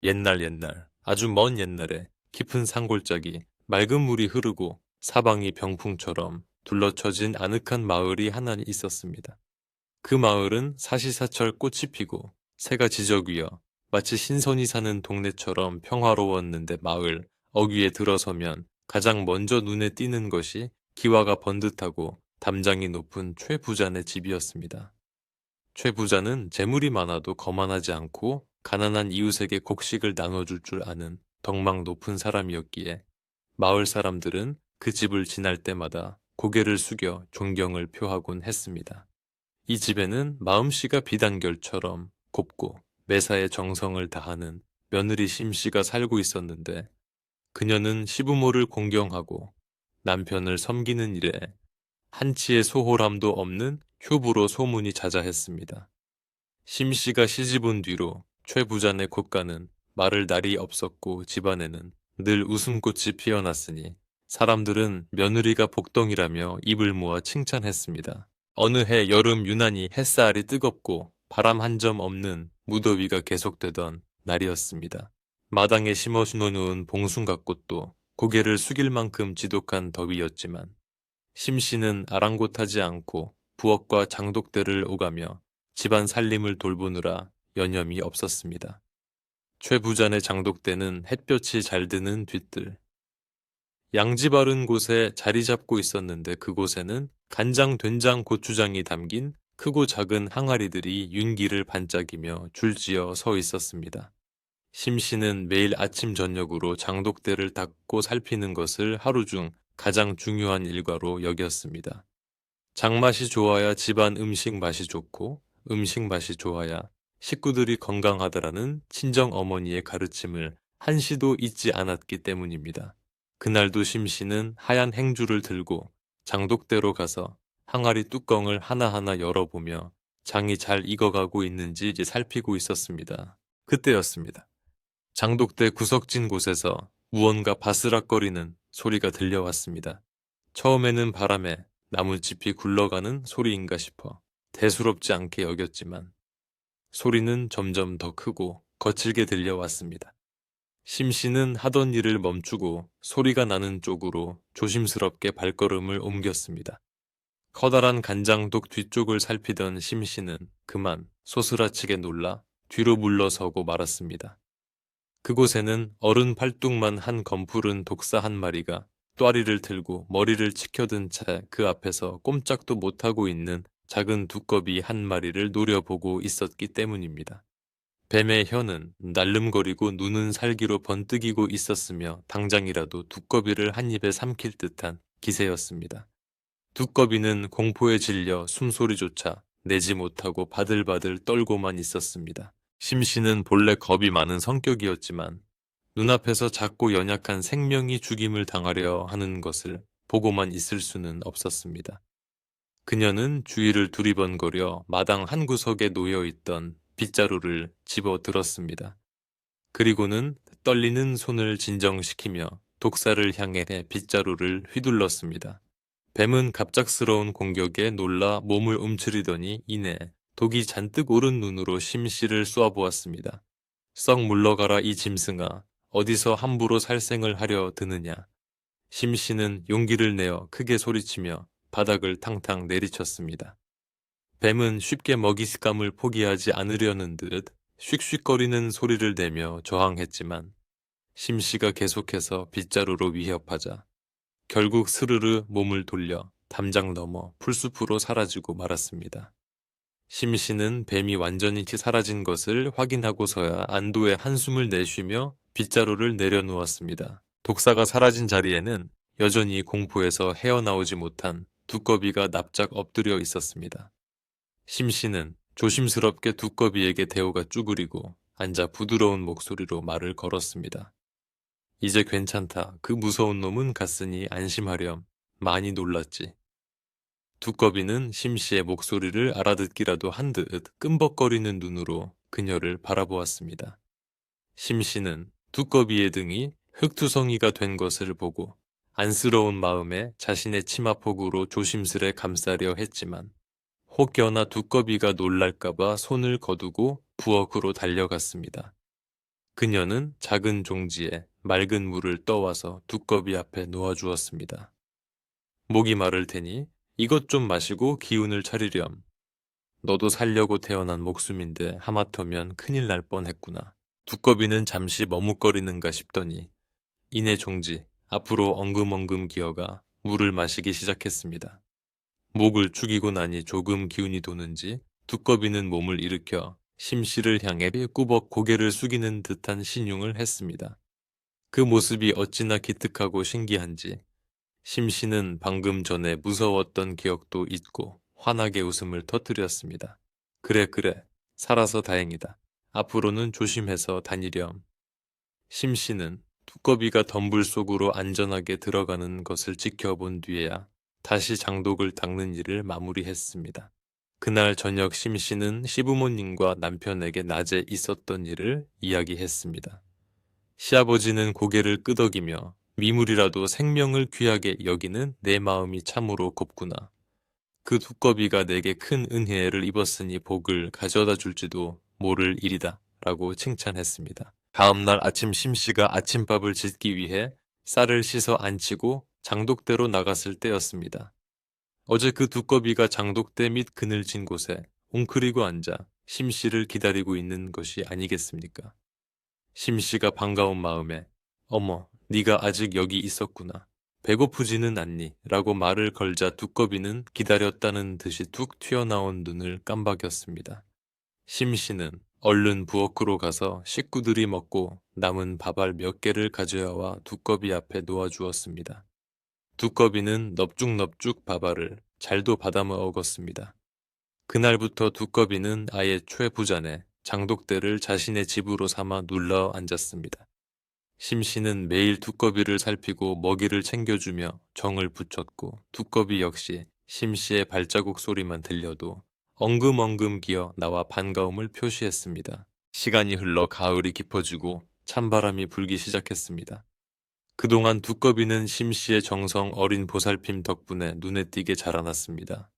옛날, 아주 먼 옛날에 깊은 산골짜기 맑은 물이 흐르고 사방이 병풍처럼 둘러쳐진 아늑한 마을이 하나 있었습니다. 그 마을은 사시사철 꽃이 피고 새가 지저귀어 마치 신선이 사는 동네처럼 평화로웠는데 마을 어귀에 들어서면 가장 먼저 눈에 띄는 것이 기와가 번듯하고 담장이 높은 최 부자네 집이었습니다. 최 부자는 재물이 많아도 거만하지 않고 가난한 이웃에게 곡식을 나눠줄 줄 아는 덕망 높은 사람이었기에 마을 사람들은 그 집을 지날 때마다 고개를 숙여 존경을 표하곤 했습니다. 이 집에는 마음씨가 비단결처럼 곱고 매사에 정성을 다하는 며느리 심씨가 살고 있었는데 그녀는 시부모를 공경하고 남편을 섬기는 일에 한치의 소홀함도 없는 효부로 소문이 자자했습니다. 심씨가 시집온 뒤로 최 부자네 곶가는 마를 날이 없었고 집안에는 늘 웃음꽃이 피어났으니 사람들은 며느리가 복덩이라며 입을 모아 칭찬했습니다. 어느 해 여름 유난히 햇살이 뜨겁고 바람 한 점 없는 무더위가 계속되던 날이었습니다. 마당에 심어 놓은 봉숭아꽃도 고개를 숙일 만큼 지독한 더위였지만 심씨는 아랑곳하지 않고 부엌과 장독대를 오가며 집안 살림을 돌보느라 여념이 없었습니다. 최 부자네 장독대는 햇볕이 잘 드는 뒤뜰, 양지 바른 곳에 자리 잡고 있었는데 그곳에는 간장, 된장, 고추장이 담긴 크고 작은 항아리들이 윤기를 반짝이며 줄지어 서 있었습니다. 심씨는 매일 아침 저녁으로 장독대를 닦고 살피는 것을 하루 중 가장 중요한 일과로 여겼습니다. 장맛이 좋아야 집안 음식 맛이 좋고 음식 맛이 좋아야 식구들이 건강하다라는 친정 어머니의 가르침을 한시도 잊지 않았기 때문입니다. 그날도 심씨는 하얀 행주를 들고 장독대로 가서 항아리 뚜껑을 하나하나 열어보며 장이 잘 익어가고 있는지 살피고 있었습니다. 그때였습니다. 장독대 구석진 곳에서 무언가 바스락거리는 소리가 들려왔습니다. 처음에는 바람에 나뭇잎이 굴러가는 소리인가 싶어 대수롭지 않게 여겼지만 소리는 점점 더 크고 거칠게 들려왔습니다. 심씨는 하던 일을 멈추고 소리가 나는 쪽으로 조심스럽게 발걸음을 옮겼습니다. 커다란 간장독 뒤쪽을 살피던 심씨는 그만 소스라치게 놀라 뒤로 물러서고 말았습니다. 그곳에는 어른 팔뚝만 한 검푸른 독사 한 마리가 또아리를 들고 머리를 치켜든 채 그 앞에서 꼼짝도 못하고 있는 작은 두꺼비 한 마리를 노려보고 있었기 때문입니다. 뱀의 혀는 날름거리고 눈은 살기로 번뜩이고 있었으며 당장이라도 두꺼비를 한 입에 삼킬 듯한 기세였습니다. 두꺼비는 공포에 질려 숨소리조차 내지 못하고 바들바들 떨고만 있었습니다. 심씨는 본래 겁이 많은 성격이었지만 눈앞에서 작고 연약한 생명이 죽임을 당하려 하는 것을 보고만 있을 수는 없었습니다. 그녀는 주위를 두리번거려 마당 한 구석에 놓여있던 빗자루를 집어 들었습니다. 그리고는 떨리는 손을 진정시키며 독사를 향해 빗자루를 휘둘렀습니다. 뱀은 갑작스러운 공격에 놀라 몸을 움츠리더니 이내 독이 잔뜩 오른 눈으로 심씨를 쏘아보았습니다. 썩 물러가라 이 짐승아, 어디서 함부로 살생을 하려 드느냐. 심씨는 용기를 내어 크게 소리치며 바닥을 탕탕 내리쳤습니다. 뱀은 쉽게 먹잇감을 포기하지 않으려는 듯 슉슉거리는 소리를 내며 저항했지만 심씨가 계속해서 빗자루로 위협하자 결국 스르르 몸을 돌려 담장 너머 풀숲으로 사라지고 말았습니다. 심씨는 뱀이 완전히 사라진 것을 확인하고서야 안도의 한숨을 내쉬며 빗자루를 내려놓았습니다. 독사가 사라진 자리에는 여전히 공포에서 헤어나오지 못한 두꺼비가 납작 엎드려 있었습니다. 심씨는 조심스럽게 두꺼비에게 대오가 쭈그리고 앉아 부드러운 목소리로 말을 걸었습니다. 이제 괜찮다. 그 무서운 놈은 갔으니 안심하렴. 많이 놀랐지. 두꺼비는 심씨의 목소리를 알아듣기라도 한 듯 끔벅거리는 눈으로 그녀를 바라보았습니다. 심씨는 두꺼비의 등이 흙투성이가 된 것을 보고 안쓰러운 마음에 자신의 치마폭으로 조심스레 감싸려 했지만 혹여나 두꺼비가 놀랄까봐 손을 거두고 부엌으로 달려갔습니다. 그녀는 작은 종지에 맑은 물을 떠와서 두꺼비 앞에 놓아주었습니다. 목이 마를 테니 이것 좀 마시고 기운을 차리렴. 너도 살려고 태어난 목숨인데 하마터면 큰일 날 뻔했구나. 두꺼비는 잠시 머뭇거리는가 싶더니 이내 종지 앞으로 엉금엉금 기어가 물을 마시기 시작했습니다. 목을 축이고 나니 조금 기운이 도는지 두꺼비는 몸을 일으켜 심씨를 향해 꾸벅 고개를 숙이는 듯한 신용을 했습니다. 그 모습이 어찌나 기특하고 신기한지 심씨는 방금 전에 무서웠던 기억도 잊고 환하게 웃음을 터뜨렸습니다. 그래 그래, 살아서 다행이다. 앞으로는 조심해서 다니렴. 심씨는 두꺼비가 덤불 속으로 안전하게 들어가는 것을 지켜본 뒤에야 다시 장독을 닦는 일을 마무리했습니다. 그날 저녁 심씨는 시부모님과 남편에게 낮에 있었던 일을 이야기했습니다. 시아버지는 고개를 끄덕이며 미물이라도 생명을 귀하게 여기는 내 마음이 참으로 곱구나. 그 두꺼비가 내게 큰 은혜를 입었으니 복을 가져다 줄지도 모를 일이다 라고 칭찬했습니다. 다음날 아침 심씨가 아침밥을 짓기 위해 쌀을 씻어 안치고 장독대로 나갔을 때였습니다. 어제 그 두꺼비가 장독대 밑 그늘진 곳에 웅크리고 앉아 심씨를 기다리고 있는 것이 아니겠습니까? 심씨가 반가운 마음에 어머, 네가 아직 여기 있었구나. 배고프지는 않니? 라고 말을 걸자 두꺼비는 기다렸다는 듯이 툭 튀어나온 눈을 깜박였습니다. 심씨는 얼른 부엌으로 가서 식구들이 먹고 남은 밥알 몇 개를 가져와 두꺼비 앞에 놓아주었습니다. 두꺼비는 넙죽넙죽 밥알을 잘도 받아 먹었습니다. 그날부터 두꺼비는 아예 최부자네 장독대를 자신의 집으로 삼아 눌러 앉았습니다. 심씨는 매일 두꺼비를 살피고 먹이를 챙겨주며 정을 붙였고 두꺼비 역시 심씨의 발자국 소리만 들려도 엉금엉금 기어 나와 반가움을 표시했습니다. 시간이 흘러 가을이 깊어지고 찬바람이 불기 시작했습니다. 그동안 두꺼비는 심씨의 정성 어린 보살핌 덕분에 눈에 띄게 자라났습니다.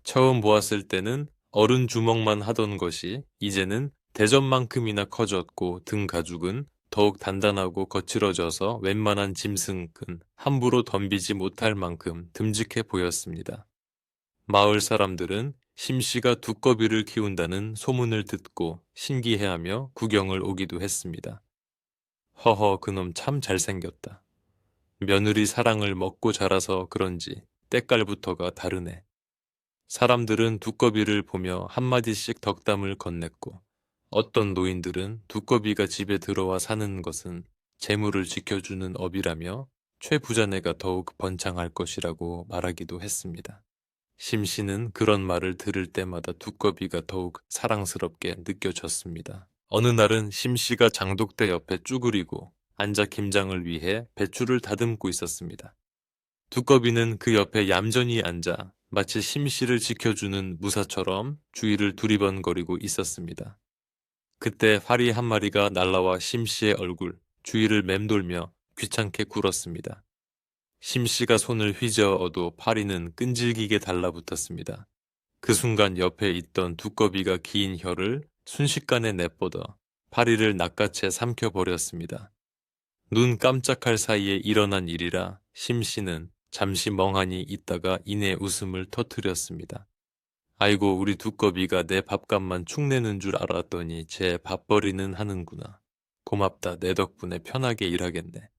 처음 보았을 때는 어른 주먹만 하던 것이 이제는 대접만큼이나 커졌고 등 가죽은 더욱 단단하고 거칠어져서 웬만한 짐승은 함부로 덤비지 못할 만큼 듬직해 보였습니다. 마을 사람들은 심씨가 두꺼비를 키운다는 소문을 듣고 신기해하며 구경을 오기도 했습니다. 허허, 그놈 참 잘생겼다. 며느리 사랑을 먹고 자라서 그런지 때깔부터가 다르네. 사람들은 두꺼비를 보며 한마디씩 덕담을 건넸고 어떤 노인들은 두꺼비가 집에 들어와 사는 것은 재물을 지켜주는 업이라며 최부자네가 더욱 번창할 것이라고 말하기도 했습니다. 심씨는 그런 말을 들을 때마다 두꺼비가 더욱 사랑스럽게 느껴졌습니다. 어느 날은 심씨가 장독대 옆에 쭈그리고 앉아 김장을 위해 배추를 다듬고 있었습니다. 두꺼비는 그 옆에 얌전히 앉아 마치 심씨를 지켜주는 무사처럼 주위를 두리번거리고 있었습니다. 그때 파리 한 마리가 날라와 심씨의 얼굴, 주위를 맴돌며 귀찮게 굴었습니다. 심씨가 손을 휘저어도 파리는 끈질기게 달라붙었습니다. 그 순간 옆에 있던 두꺼비가 긴 혀를 순식간에 내뻗어 파리를 낚아채 삼켜버렸습니다. 눈 깜짝할 사이에 일어난 일이라 심씨는 잠시 멍하니 있다가 이내 웃음을 터뜨렸습니다. 아이고, 우리 두꺼비가 내 밥값만 축내는 줄 알았더니 제 밥벌이는 하는구나. 고맙다. 내 덕분에 편하게 일하겠네.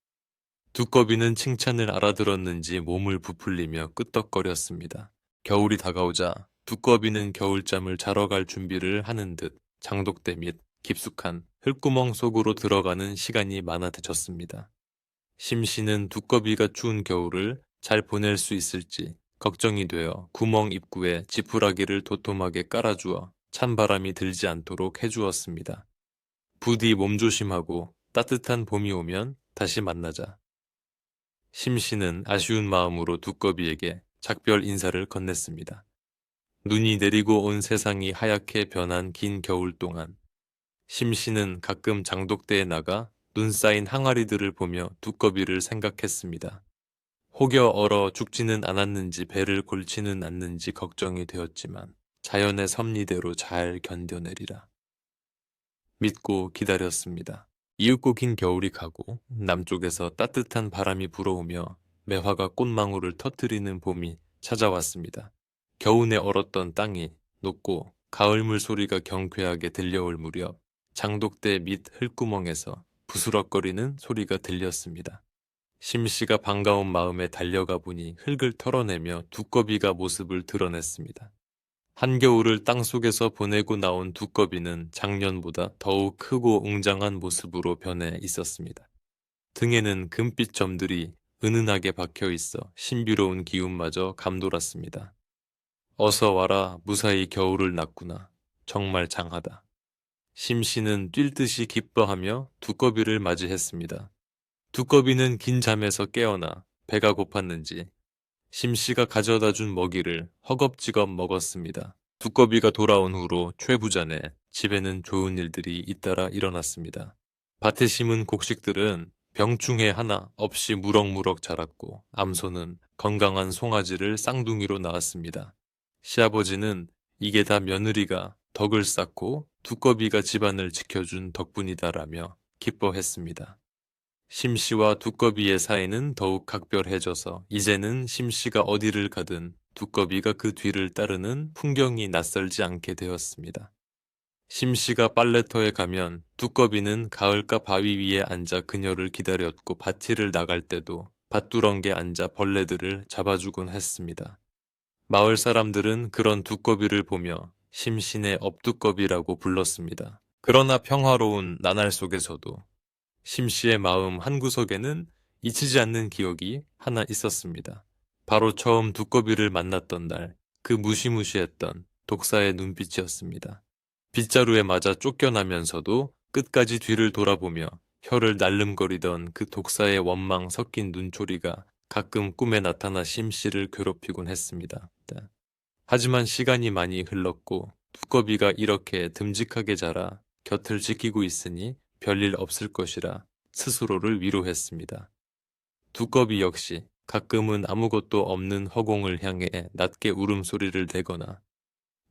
두꺼비는 칭찬을 알아들었는지 몸을 부풀리며 끄떡거렸습니다. 겨울이 다가오자 두꺼비는 겨울잠을 자러 갈 준비를 하는 듯 장독대 및 깊숙한 흙구멍 속으로 들어가는 시간이 많아졌습니다. 심씨는 두꺼비가 추운 겨울을 잘 보낼 수 있을지 걱정이 되어 구멍 입구에 지푸라기를 도톰하게 깔아주어 찬바람이 들지 않도록 해주었습니다. 부디 몸조심하고 따뜻한 봄이 오면 다시 만나자. 심씨는 아쉬운 마음으로 두꺼비에게 작별 인사를 건넸습니다. 눈이 내리고 온 세상이 하얗게 변한 긴 겨울 동안 심씨는 가끔 장독대에 나가 눈 쌓인 항아리들을 보며 두꺼비를 생각했습니다. 혹여 얼어 죽지는 않았는지 배를 골치는 않는지 걱정이 되었지만 자연의 섭리대로 잘 견뎌내리라. 믿고 기다렸습니다. 이윽고 긴 겨울이 가고 남쪽에서 따뜻한 바람이 불어오며 매화가 꽃망울을 터뜨리는 봄이 찾아왔습니다. 겨우내 얼었던 땅이 녹고 가을물 소리가 경쾌하게 들려올 무렵 장독대 밑 흙구멍에서 부스럭거리는 소리가 들렸습니다. 심씨가 반가운 마음에 달려가 보니 흙을 털어내며 두꺼비가 모습을 드러냈습니다. 한겨울을 땅속에서 보내고 나온 두꺼비는 작년보다 더욱 크고 웅장한 모습으로 변해 있었습니다. 등에는 금빛 점들이 은은하게 박혀 있어 신비로운 기운마저 감돌았습니다. 어서 와라, 무사히 겨울을 났구나. 정말 장하다. 심씨는 뛸 듯이 기뻐하며 두꺼비를 맞이했습니다. 두꺼비는 긴 잠에서 깨어나 배가 고팠는지 심씨가 가져다 준 먹이를 허겁지겁 먹었습니다. 두꺼비가 돌아온 후로 최 부자네 집에는 좋은 일들이 잇따라 일어났습니다. 밭에 심은 곡식들은 병충해 하나 없이 무럭무럭 자랐고 암소는 건강한 송아지를 쌍둥이로 낳았습니다. 시아버지는 이게 다 며느리가 덕을 쌓고 두꺼비가 집안을 지켜준 덕분이다라며 기뻐했습니다. 심씨와 두꺼비의 사이는 더욱 각별해져서 이제는 심씨가 어디를 가든 두꺼비가 그 뒤를 따르는 풍경이 낯설지 않게 되었습니다. 심씨가 빨래터에 가면 두꺼비는 가을가 바위 위에 앉아 그녀를 기다렸고 밭일을 나갈 때도 밭두렁에 앉아 벌레들을 잡아주곤 했습니다. 마을 사람들은 그런 두꺼비를 보며 심신의 업두꺼비라고 불렀습니다. 그러나 평화로운 나날 속에서도 심씨의 마음 한구석에는 잊히지 않는 기억이 하나 있었습니다. 바로 처음 두꺼비를 만났던 날, 그 무시무시했던 독사의 눈빛이었습니다. 빗자루에 맞아 쫓겨나면서도 끝까지 뒤를 돌아보며 혀를 날름거리던 그 독사의 원망 섞인 눈초리가 가끔 꿈에 나타나 심씨를 괴롭히곤 했습니다. 하지만 시간이 많이 흘렀고 두꺼비가 이렇게 듬직하게 자라 곁을 지키고 있으니 별일 없을 것이라 스스로를 위로했습니다. 두꺼비 역시 가끔은 아무것도 없는 허공을 향해 낮게 울음소리를 내거나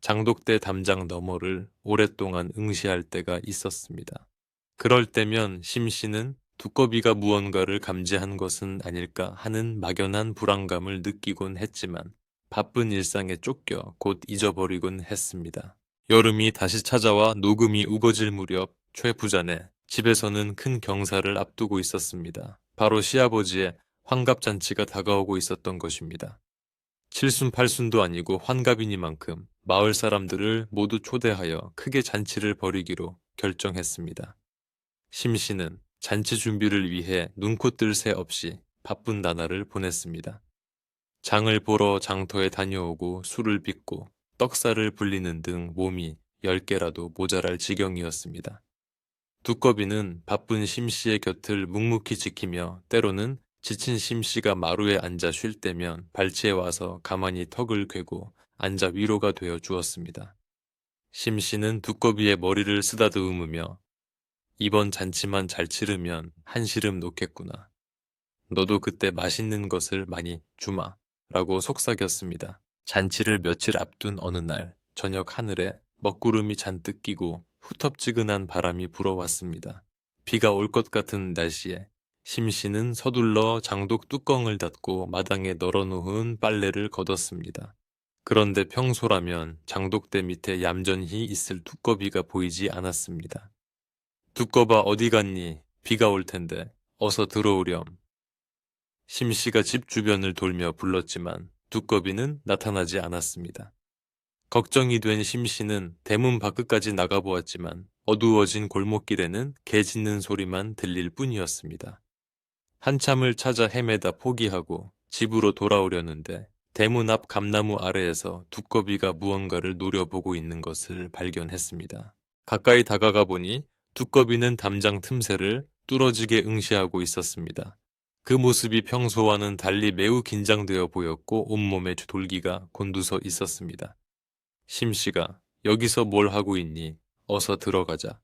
장독대 담장 너머를 오랫동안 응시할 때가 있었습니다. 그럴 때면 심씨는 두꺼비가 무언가를 감지한 것은 아닐까 하는 막연한 불안감을 느끼곤 했지만 바쁜 일상에 쫓겨 곧 잊어버리곤 했습니다. 여름이 다시 찾아와 녹음이 우거질 무렵 최 부자네 집에서는 큰 경사를 앞두고 있었습니다. 바로 시아버지의 환갑잔치가 다가오고 있었던 것입니다. 칠순팔순도 아니고 환갑이니만큼 마을 사람들을 모두 초대하여 크게 잔치를 벌이기로 결정했습니다. 심씨는 잔치 준비를 위해 눈코 뜰 새 없이 바쁜 나날을 보냈습니다. 장을 보러 장터에 다녀오고 술을 빚고 떡살을 불리는 등 몸이 10개라도 모자랄 지경이었습니다. 두꺼비는 바쁜 심씨의 곁을 묵묵히 지키며 때로는 지친 심씨가 마루에 앉아 쉴 때면 발치에 와서 가만히 턱을 괴고 앉아 위로가 되어 주었습니다. 심씨는 두꺼비의 머리를 쓰다듬으며 이번 잔치만 잘 치르면 한시름 놓겠구나. 너도 그때 맛있는 것을 많이 주마 라고 속삭였습니다. 잔치를 며칠 앞둔 어느 날 저녁 하늘에 먹구름이 잔뜩 끼고 후텁지근한 바람이 불어왔습니다. 비가 올 것 같은 날씨에 심씨는 서둘러 장독 뚜껑을 닫고 마당에 널어놓은 빨래를 걷었습니다. 그런데 평소라면 장독대 밑에 얌전히 있을 두꺼비가 보이지 않았습니다. 두꺼봐 어디 갔니? 비가 올 텐데 어서 들어오렴. 심씨가 집 주변을 돌며 불렀지만 두꺼비는 나타나지 않았습니다. 걱정이 된 심씨는 대문 밖까지 나가보았지만 어두워진 골목길에는 개 짖는 소리만 들릴 뿐이었습니다. 한참을 찾아 헤매다 포기하고 집으로 돌아오려는데 대문 앞 감나무 아래에서 두꺼비가 무언가를 노려보고 있는 것을 발견했습니다. 가까이 다가가 보니 두꺼비는 담장 틈새를 뚫어지게 응시하고 있었습니다. 그 모습이 평소와는 달리 매우 긴장되어 보였고 온몸에 돌기가 곤두서 있었습니다. 심씨가 여기서 뭘 하고 있니? 어서 들어가자.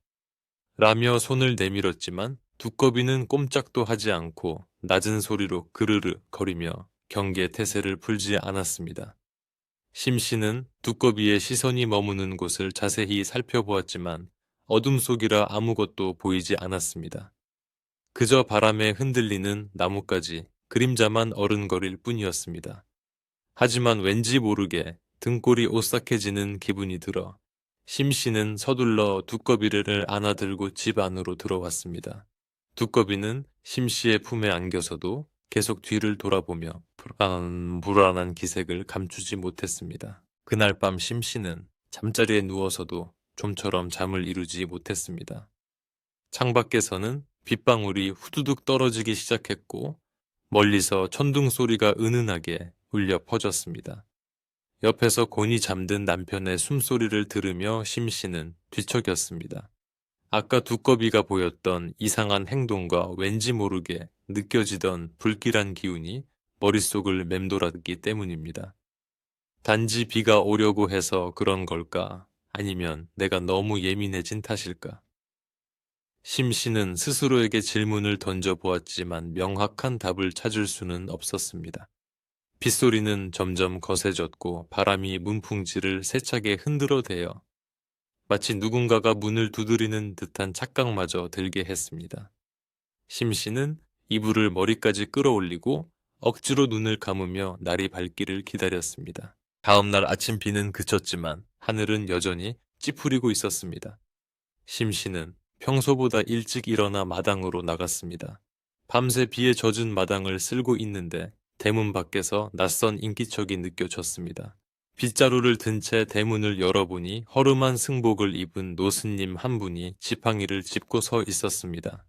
라며 손을 내밀었지만 두꺼비는 꼼짝도 하지 않고 낮은 소리로 그르르 거리며 경계 태세를 풀지 않았습니다. 심씨는 두꺼비의 시선이 머무는 곳을 자세히 살펴보았지만 어둠 속이라 아무것도 보이지 않았습니다. 그저 바람에 흔들리는 나뭇가지, 그림자만 어른거릴 뿐이었습니다. 하지만 왠지 모르게 등골이 오싹해지는 기분이 들어 심씨는 서둘러 두꺼비를 안아들고 집 안으로 들어왔습니다. 두꺼비는 심씨의 품에 안겨서도 계속 뒤를 돌아보며 불안한 기색을 감추지 못했습니다. 그날 밤 심씨는 잠자리에 누워서도 좀처럼 잠을 이루지 못했습니다. 창밖에서는 빗방울이 후두둑 떨어지기 시작했고 멀리서 천둥 소리가 은은하게 울려 퍼졌습니다. 옆에서 곤히 잠든 남편의 숨소리를 들으며 심씨는 뒤척였습니다. 아까 두꺼비가 보였던 이상한 행동과 왠지 모르게 느껴지던 불길한 기운이 머릿속을 맴돌았기 때문입니다. 단지 비가 오려고 해서 그런 걸까? 아니면 내가 너무 예민해진 탓일까? 심씨는 스스로에게 질문을 던져보았지만 명확한 답을 찾을 수는 없었습니다. 빗소리는 점점 거세졌고 바람이 문풍지를 세차게 흔들어대어 마치 누군가가 문을 두드리는 듯한 착각마저 들게 했습니다. 심씨는 이불을 머리까지 끌어올리고 억지로 눈을 감으며 날이 밝기를 기다렸습니다. 다음 날 아침 비는 그쳤지만 하늘은 여전히 찌푸리고 있었습니다. 심씨는 평소보다 일찍 일어나 마당으로 나갔습니다. 밤새 비에 젖은 마당을 쓸고 있는데 대문 밖에서 낯선 인기척이 느껴졌습니다. 빗자루를 든 채 대문을 열어보니 허름한 승복을 입은 노스님 한 분이 지팡이를 짚고 서 있었습니다.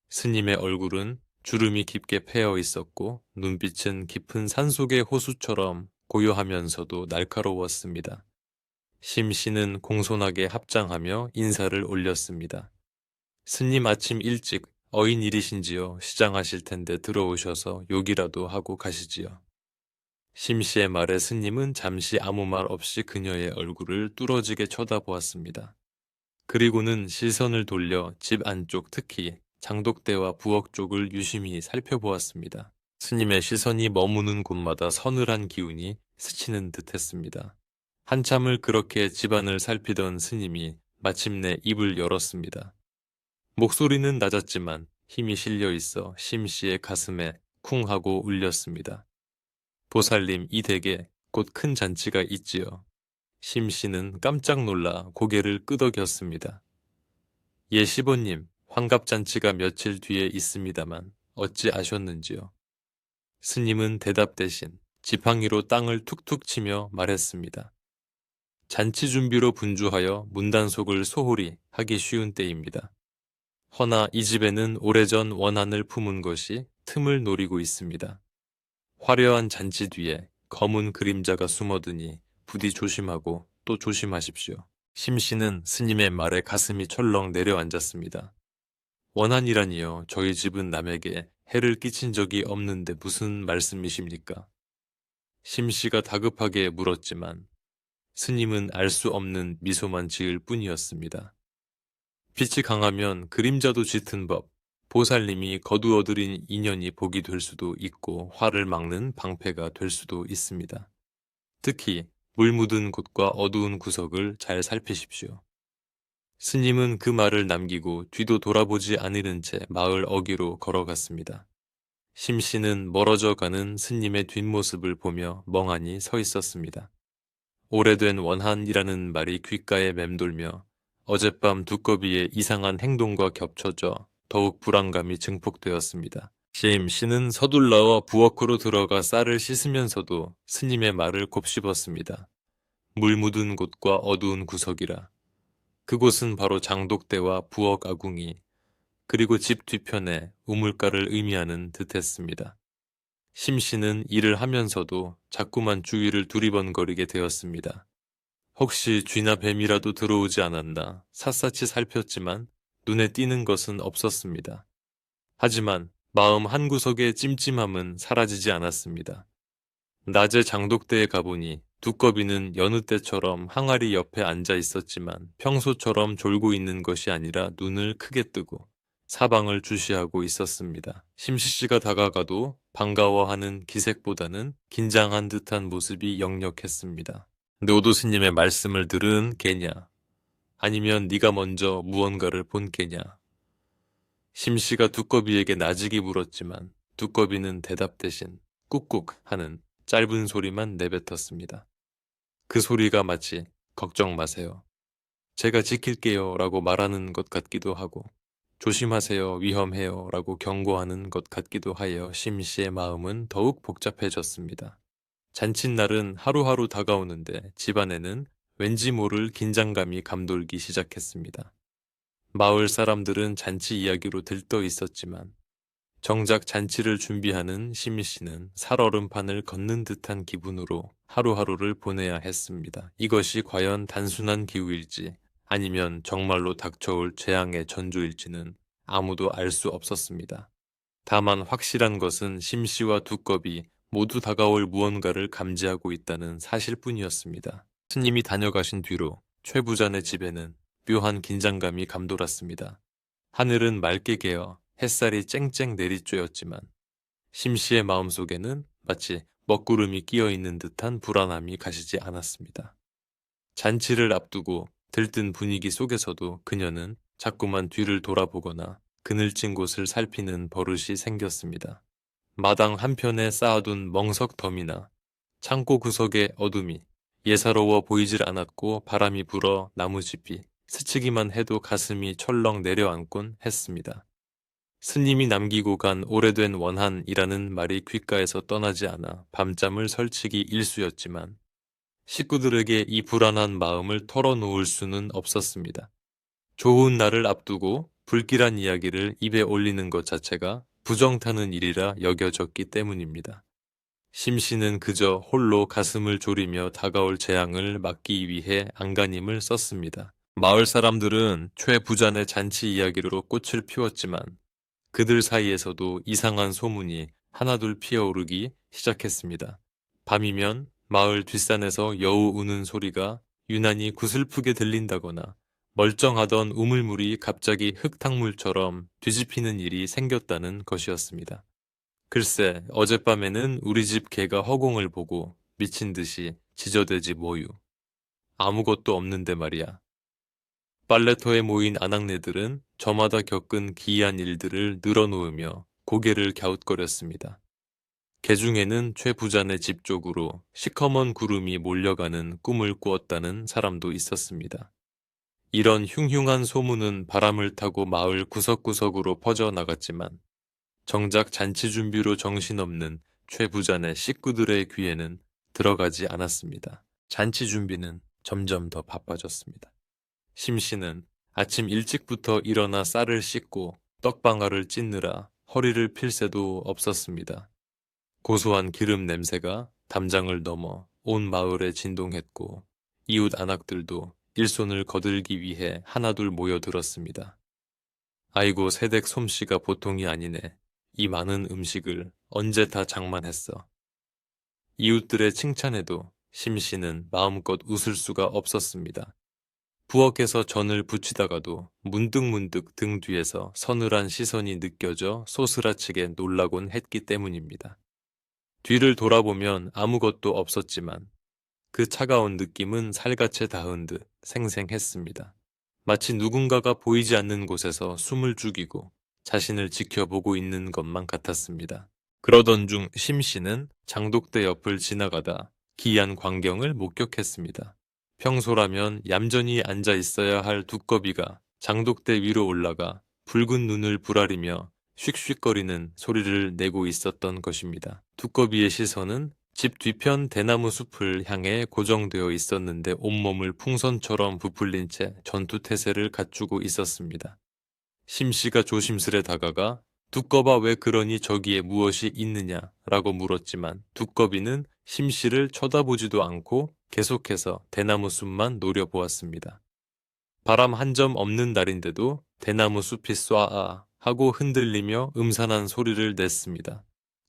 스님의 얼굴은 주름이 깊게 패여 있었고 눈빛은 깊은 산속의 호수처럼 고요하면서도 날카로웠습니다. 심씨는 공손하게 합장하며 인사를 올렸습니다. 스님 아침 일찍 어인일이신지요. 시장하실 텐데 들어오셔서 욕이라도 하고 가시지요. 심씨의 말에 스님은 잠시 아무 말 없이 그녀의 얼굴을 뚫어지게 쳐다보았습니다. 그리고는 시선을 돌려 집 안쪽 특히 장독대와 부엌 쪽을 유심히 살펴보았습니다. 스님의 시선이 머무는 곳마다 서늘한 기운이 스치는 듯했습니다. 한참을 그렇게 집안을 살피던 스님이 마침내 입을 열었습니다. 목소리는 낮았지만 힘이 실려 있어 심씨의 가슴에 쿵 하고 울렸습니다. 보살님 이 댁에 곧 큰 잔치가 있지요. 심씨는 깜짝 놀라 고개를 끄덕였습니다. 예 시보님, 환갑잔치가 며칠 뒤에 있습니다만 어찌 아셨는지요? 스님은 대답 대신 지팡이로 땅을 툭툭 치며 말했습니다. 잔치 준비로 분주하여 문단속을 소홀히 하기 쉬운 때입니다. 허나 이 집에는 오래전 원한을 품은 것이 틈을 노리고 있습니다. 화려한 잔치 뒤에 검은 그림자가 숨어드니 부디 조심하고 또 조심하십시오. 심씨는 스님의 말에 가슴이 철렁 내려앉았습니다. 원한이라니요. 저희 집은 남에게 해를 끼친 적이 없는데 무슨 말씀이십니까? 심씨가 다급하게 물었지만 스님은 알 수 없는 미소만 지을 뿐이었습니다. 빛이 강하면 그림자도 짙은 법, 보살님이 거두어들인 인연이 복이 될 수도 있고 화를 막는 방패가 될 수도 있습니다. 특히 물 묻은 곳과 어두운 구석을 잘 살피십시오. 스님은 그 말을 남기고 뒤도 돌아보지 않으는 채 마을 어귀로 걸어갔습니다. 심씨는 멀어져 가는 스님의 뒷모습을 보며 멍하니 서 있었습니다. 오래된 원한이라는 말이 귓가에 맴돌며 어젯밤 두꺼비의 이상한 행동과 겹쳐져 더욱 불안감이 증폭되었습니다. 심씨는 서둘러 부엌으로 들어가 쌀을 씻으면서도 스님의 말을 곱씹었습니다. 물 묻은 곳과 어두운 구석이라. 그곳은 바로 장독대와 부엌 아궁이, 그리고 집 뒤편에 우물가를 의미하는 듯했습니다. 심씨는 일을 하면서도 자꾸만 주위를 두리번거리게 되었습니다. 혹시 쥐나 뱀이라도 들어오지 않았나 샅샅이 살폈지만 눈에 띄는 것은 없었습니다. 하지만 마음 한구석의 찜찜함은 사라지지 않았습니다. 낮에 장독대에 가보니 두꺼비는 여느 때처럼 항아리 옆에 앉아 있었지만 평소처럼 졸고 있는 것이 아니라 눈을 크게 뜨고 사방을 주시하고 있었습니다. 심씨씨가 다가가도 반가워하는 기색보다는 긴장한 듯한 모습이 역력했습니다. 노도스님의 말씀을 들은 개냐? 아니면 네가 먼저 무언가를 본 게냐? 심씨가 두꺼비에게 나직이 물었지만 두꺼비는 대답 대신 꾹꾹 하는 짧은 소리만 내뱉었습니다. 그 소리가 마치 걱정 마세요. 제가 지킬게요 라고 말하는 것 같기도 하고 조심하세요 위험해요 라고 경고하는 것 같기도 하여 심씨의 마음은 더욱 복잡해졌습니다. 잔칫날은 하루하루 다가오는데 집안에는 왠지 모를 긴장감이 감돌기 시작했습니다. 마을 사람들은 잔치 이야기로 들떠 있었지만 정작 잔치를 준비하는 심희 씨는 살얼음판을 걷는 듯한 기분으로 하루하루를 보내야 했습니다. 이것이 과연 단순한 기우일지 아니면 정말로 닥쳐올 재앙의 전조일지는 아무도 알 수 없었습니다. 다만 확실한 것은 심 씨와 두꺼비 모두 다가올 무언가를 감지하고 있다는 사실뿐이었습니다. 스님이 다녀가신 뒤로 최 부자네 집에는 묘한 긴장감이 감돌았습니다. 하늘은 맑게 개어 햇살이 쨍쨍 내리쬐었지만 심 씨의 마음속에는 마치 먹구름이 끼어 있는 듯한 불안함이 가시지 않았습니다. 잔치를 앞두고 들뜬 분위기 속에서도 그녀는 자꾸만 뒤를 돌아보거나 그늘진 곳을 살피는 버릇이 생겼습니다. 마당 한편에 쌓아둔 멍석 더미나 창고 구석의 어둠이 예사로워 보이질 않았고 바람이 불어 나무짚이 스치기만 해도 가슴이 철렁 내려앉곤 했습니다. 스님이 남기고 간 오래된 원한이라는 말이 귓가에서 떠나지 않아 밤잠을 설치기 일쑤였지만 식구들에게 이 불안한 마음을 털어놓을 수는 없었습니다. 좋은 날을 앞두고 불길한 이야기를 입에 올리는 것 자체가 부정타는 일이라 여겨졌기 때문입니다. 심씨는 그저 홀로 가슴을 졸이며 다가올 재앙을 막기 위해 안간힘을 썼습니다. 마을 사람들은 최 부잔의 잔치 이야기로 꽃을 피웠지만 그들 사이에서도 이상한 소문이 하나둘 피어오르기 시작했습니다. 밤이면 마을 뒷산에서 여우 우는 소리가 유난히 구슬프게 들린다거나 멀쩡하던 우물물이 갑자기 흙탕물처럼 뒤집히는 일이 생겼다는 것이었습니다. 글쎄, 어젯밤에는 우리 집 개가 허공을 보고 미친 듯이 지저대지 뭐유. 아무것도 없는데 말이야. 빨래터에 모인 아낙네들은 저마다 겪은 기이한 일들을 늘어놓으며 고개를 갸웃거렸습니다. 개 중에는 최 부잔의 집 쪽으로 시커먼 구름이 몰려가는 꿈을 꾸었다는 사람도 있었습니다. 이런 흉흉한 소문은 바람을 타고 마을 구석구석으로 퍼져나갔지만 정작 잔치 준비로 정신없는 최 부잔의 식구들의 귀에는 들어가지 않았습니다. 잔치 준비는 점점 더 바빠졌습니다. 심씨는 아침 일찍부터 일어나 쌀을 씻고 떡방아를 찢느라 허리를 필 새도 없었습니다. 고소한 기름 냄새가 담장을 넘어 온 마을에 진동했고 이웃 안악들도 일손을 거들기 위해 하나둘 모여들었습니다. 아이고 새댁 솜씨가 보통이 아니네. 이 많은 음식을 언제 다 장만했어. 이웃들의 칭찬에도 심씨는 마음껏 웃을 수가 없었습니다. 부엌에서 전을 부치다가도 문득문득 등 뒤에서 서늘한 시선이 느껴져 소스라치게 놀라곤 했기 때문입니다. 뒤를 돌아보면 아무것도 없었지만 그 차가운 느낌은 살갗에 닿은 듯 생생했습니다. 마치 누군가가 보이지 않는 곳에서 숨을 죽이고 자신을 지켜보고 있는 것만 같았습니다. 그러던 중 심씨는 장독대 옆을 지나가다 기이한 광경을 목격했습니다. 평소라면 얌전히 앉아 있어야 할 두꺼비가 장독대 위로 올라가 붉은 눈을 부라리며 슉슉거리는 소리를 내고 있었던 것입니다. 두꺼비의 시선은 집 뒤편 대나무 숲을 향해 고정되어 있었는데 온몸을 풍선처럼 부풀린 채 전투태세를 갖추고 있었습니다. 심씨가 조심스레 다가가 두꺼봐 왜 그러니 저기에 무엇이 있느냐라고 물었지만 두꺼비는 심씨를 쳐다보지도 않고 계속해서 대나무 숲만 노려보았습니다. 바람 한 점 없는 날인데도 대나무 숲이 쏴아 하고 흔들리며 음산한 소리를 냈습니다.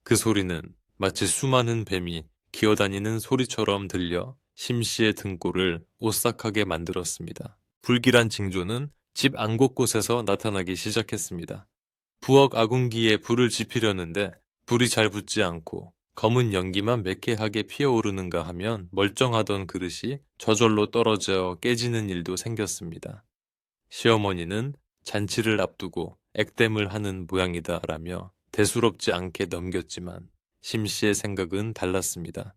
그 소리는 마치 수많은 뱀이 기어다니는 소리처럼 들려 심씨의 등골을 오싹하게 만들었습니다. 불길한 징조는 집 안 곳곳에서 나타나기 시작했습니다. 부엌 아궁기에 불을 지피려는데 불이 잘 붙지 않고 검은 연기만 매캐하게 피어오르는가 하면 멀쩡하던 그릇이 저절로 떨어져 깨지는 일도 생겼습니다. 시어머니는 잔치를 앞두고 액땜을 하는 모양이다라며 대수롭지 않게 넘겼지만 심 씨의 생각은 달랐습니다.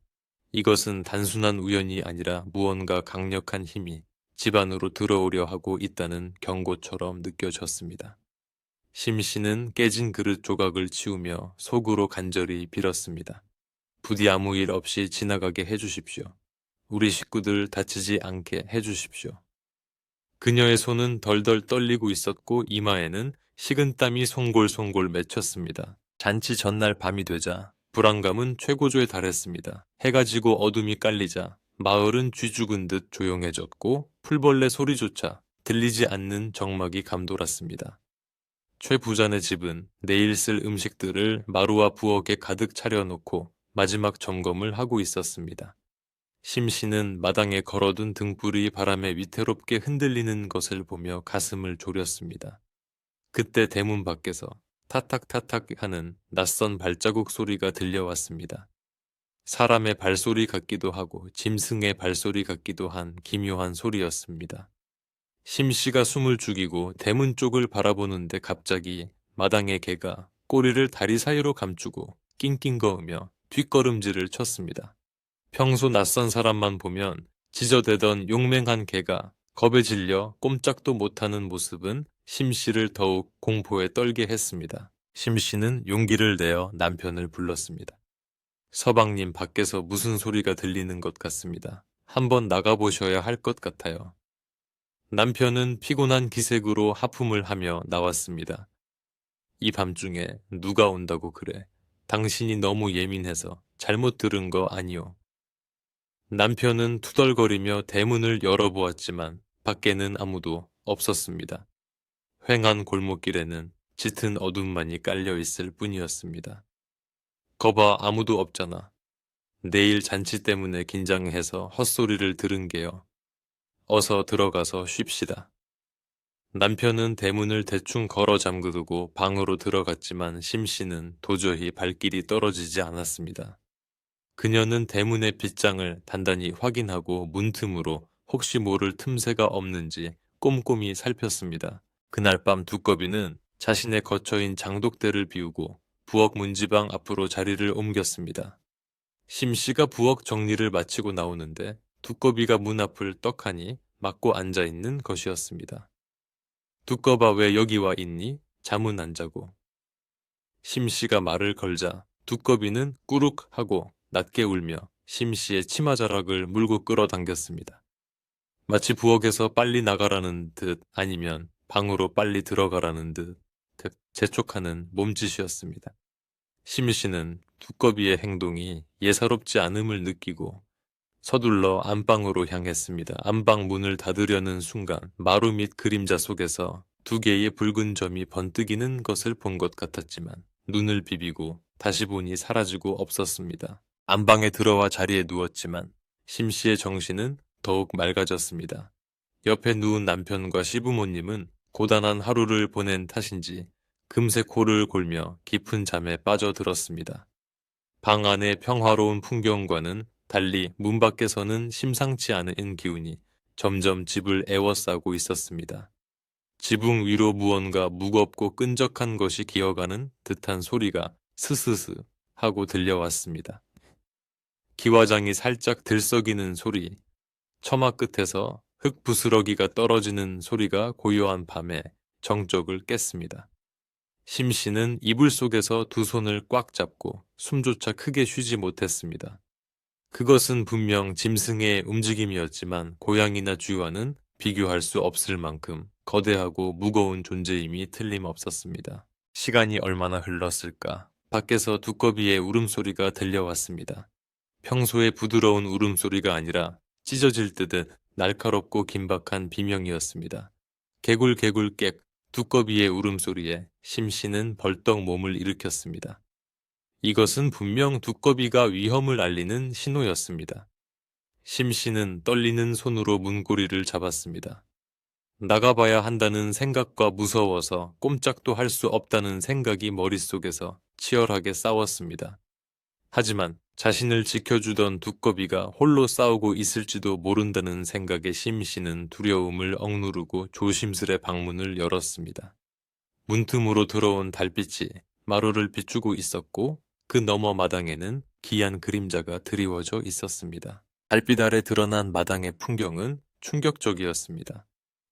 이것은 단순한 우연이 아니라 무언가 강력한 힘이 집 안으로 들어오려 하고 있다는 경고처럼 느껴졌습니다. 심 씨는 깨진 그릇 조각을 치우며 속으로 간절히 빌었습니다. 부디 아무 일 없이 지나가게 해주십시오. 우리 식구들 다치지 않게 해주십시오. 그녀의 손은 덜덜 떨리고 있었고 이마에는 식은땀이 송골송골 맺혔습니다. 잔치 전날 밤이 되자 불안감은 최고조에 달했습니다. 해가 지고 어둠이 깔리자 마을은 쥐 죽은 듯 조용해졌고 풀벌레 소리조차 들리지 않는 정막이 감돌았습니다. 최 부자네 집은 내일 쓸 음식들을 마루와 부엌에 가득 차려놓고 마지막 점검을 하고 있었습니다. 심 씨는 마당에 걸어둔 등불이 바람에 위태롭게 흔들리는 것을 보며 가슴을 졸였습니다. 그때 대문 밖에서 타탁타탁 하는 낯선 발자국 소리가 들려왔습니다. 사람의 발소리 같기도 하고 짐승의 발소리 같기도 한 기묘한 소리였습니다. 심 씨가 숨을 죽이고 대문 쪽을 바라보는데 갑자기 마당의 개가 꼬리를 다리 사이로 감추고 낑낑거으며 뒷걸음질을 쳤습니다. 평소 낯선 사람만 보면 지저대던 용맹한 개가 겁에 질려 꼼짝도 못하는 모습은 심 씨를 더욱 공포에 떨게 했습니다. 심 씨는 용기를 내어 남편을 불렀습니다. 서방님, 밖에서 무슨 소리가 들리는 것 같습니다. 한번 나가보셔야 할 것 같아요. 남편은 피곤한 기색으로 하품을 하며 나왔습니다. 이 밤중에 누가 온다고 그래. 당신이 너무 예민해서 잘못 들은 거 아니오. 남편은 투덜거리며 대문을 열어보았지만 밖에는 아무도 없었습니다. 휑한 골목길에는 짙은 어둠만이 깔려 있을 뿐이었습니다. 거봐, 아무도 없잖아. 내일 잔치 때문에 긴장해서 헛소리를 들은 게요. 어서 들어가서 쉽시다. 남편은 대문을 대충 걸어 잠그고 방으로 들어갔지만 심 씨는 도저히 발길이 떨어지지 않았습니다. 그녀는 대문의 빗장을 단단히 확인하고 문틈으로 혹시 모를 틈새가 없는지 꼼꼼히 살폈습니다. 그날 밤 두꺼비는 자신의 거처인 장독대를 비우고 부엌 문지방 앞으로 자리를 옮겼습니다. 심 씨가 부엌 정리를 마치고 나오는데 두꺼비가 문 앞을 떡하니 막고 앉아 있는 것이었습니다. 두꺼봐, 왜 여기 와 있니? 잠은 안 자고. 심 씨가 말을 걸자 두꺼비는 꾸룩 하고 낮게 울며 심 씨의 치마자락을 물고 끌어당겼습니다. 마치 부엌에서 빨리 나가라는 듯 아니면 방으로 빨리 들어가라는 듯 재촉하는 몸짓이었습니다. 심 씨는 두꺼비의 행동이 예사롭지 않음을 느끼고 서둘러 안방으로 향했습니다. 안방 문을 닫으려는 순간 마루 밑 그림자 속에서 두 개의 붉은 점이 번뜩이는 것을 본 것 같았지만 눈을 비비고 다시 보니 사라지고 없었습니다. 안방에 들어와 자리에 누웠지만 심 씨의 정신은 더욱 맑아졌습니다. 옆에 누운 남편과 시부모님은 고단한 하루를 보낸 탓인지 금세 코를 골며 깊은 잠에 빠져들었습니다. 방 안의 평화로운 풍경과는 달리 문 밖에서는 심상치 않은 기운이 점점 집을 에워싸고 있었습니다. 지붕 위로 무언가 무겁고 끈적한 것이 기어가는 듯한 소리가 스스스 하고 들려왔습니다. 기와장이 살짝 들썩이는 소리, 처마 끝에서 흙 부스러기가 떨어지는 소리가 고요한 밤에 정적을 깼습니다. 심 씨는 이불 속에서 두 손을 꽉 잡고 숨조차 크게 쉬지 못했습니다. 그것은 분명 짐승의 움직임이었지만 고양이나 쥐와는 비교할 수 없을 만큼 거대하고 무거운 존재임이 틀림없었습니다. 시간이 얼마나 흘렀을까? 밖에서 두꺼비의 울음소리가 들려왔습니다. 평소의 부드러운 울음소리가 아니라 찢어질 듯 날카롭고 긴박한 비명이었습니다. 개굴개굴 객 두꺼비의 울음소리에 심 씨는 벌떡 몸을 일으켰습니다. 이것은 분명 두꺼비가 위험을 알리는 신호였습니다. 심 씨는 떨리는 손으로 문고리를 잡았습니다. 나가봐야 한다는 생각과 무서워서 꼼짝도 할 수 없다는 생각이 머릿속에서 치열하게 싸웠습니다. 하지만 자신을 지켜주던 두꺼비가 홀로 싸우고 있을지도 모른다는 생각에 심씨는 두려움을 억누르고 조심스레 방문을 열었습니다. 문틈으로 들어온 달빛이 마루를 비추고 있었고 그 너머 마당에는 기이한 그림자가 드리워져 있었습니다. 달빛 아래 드러난 마당의 풍경은 충격적이었습니다.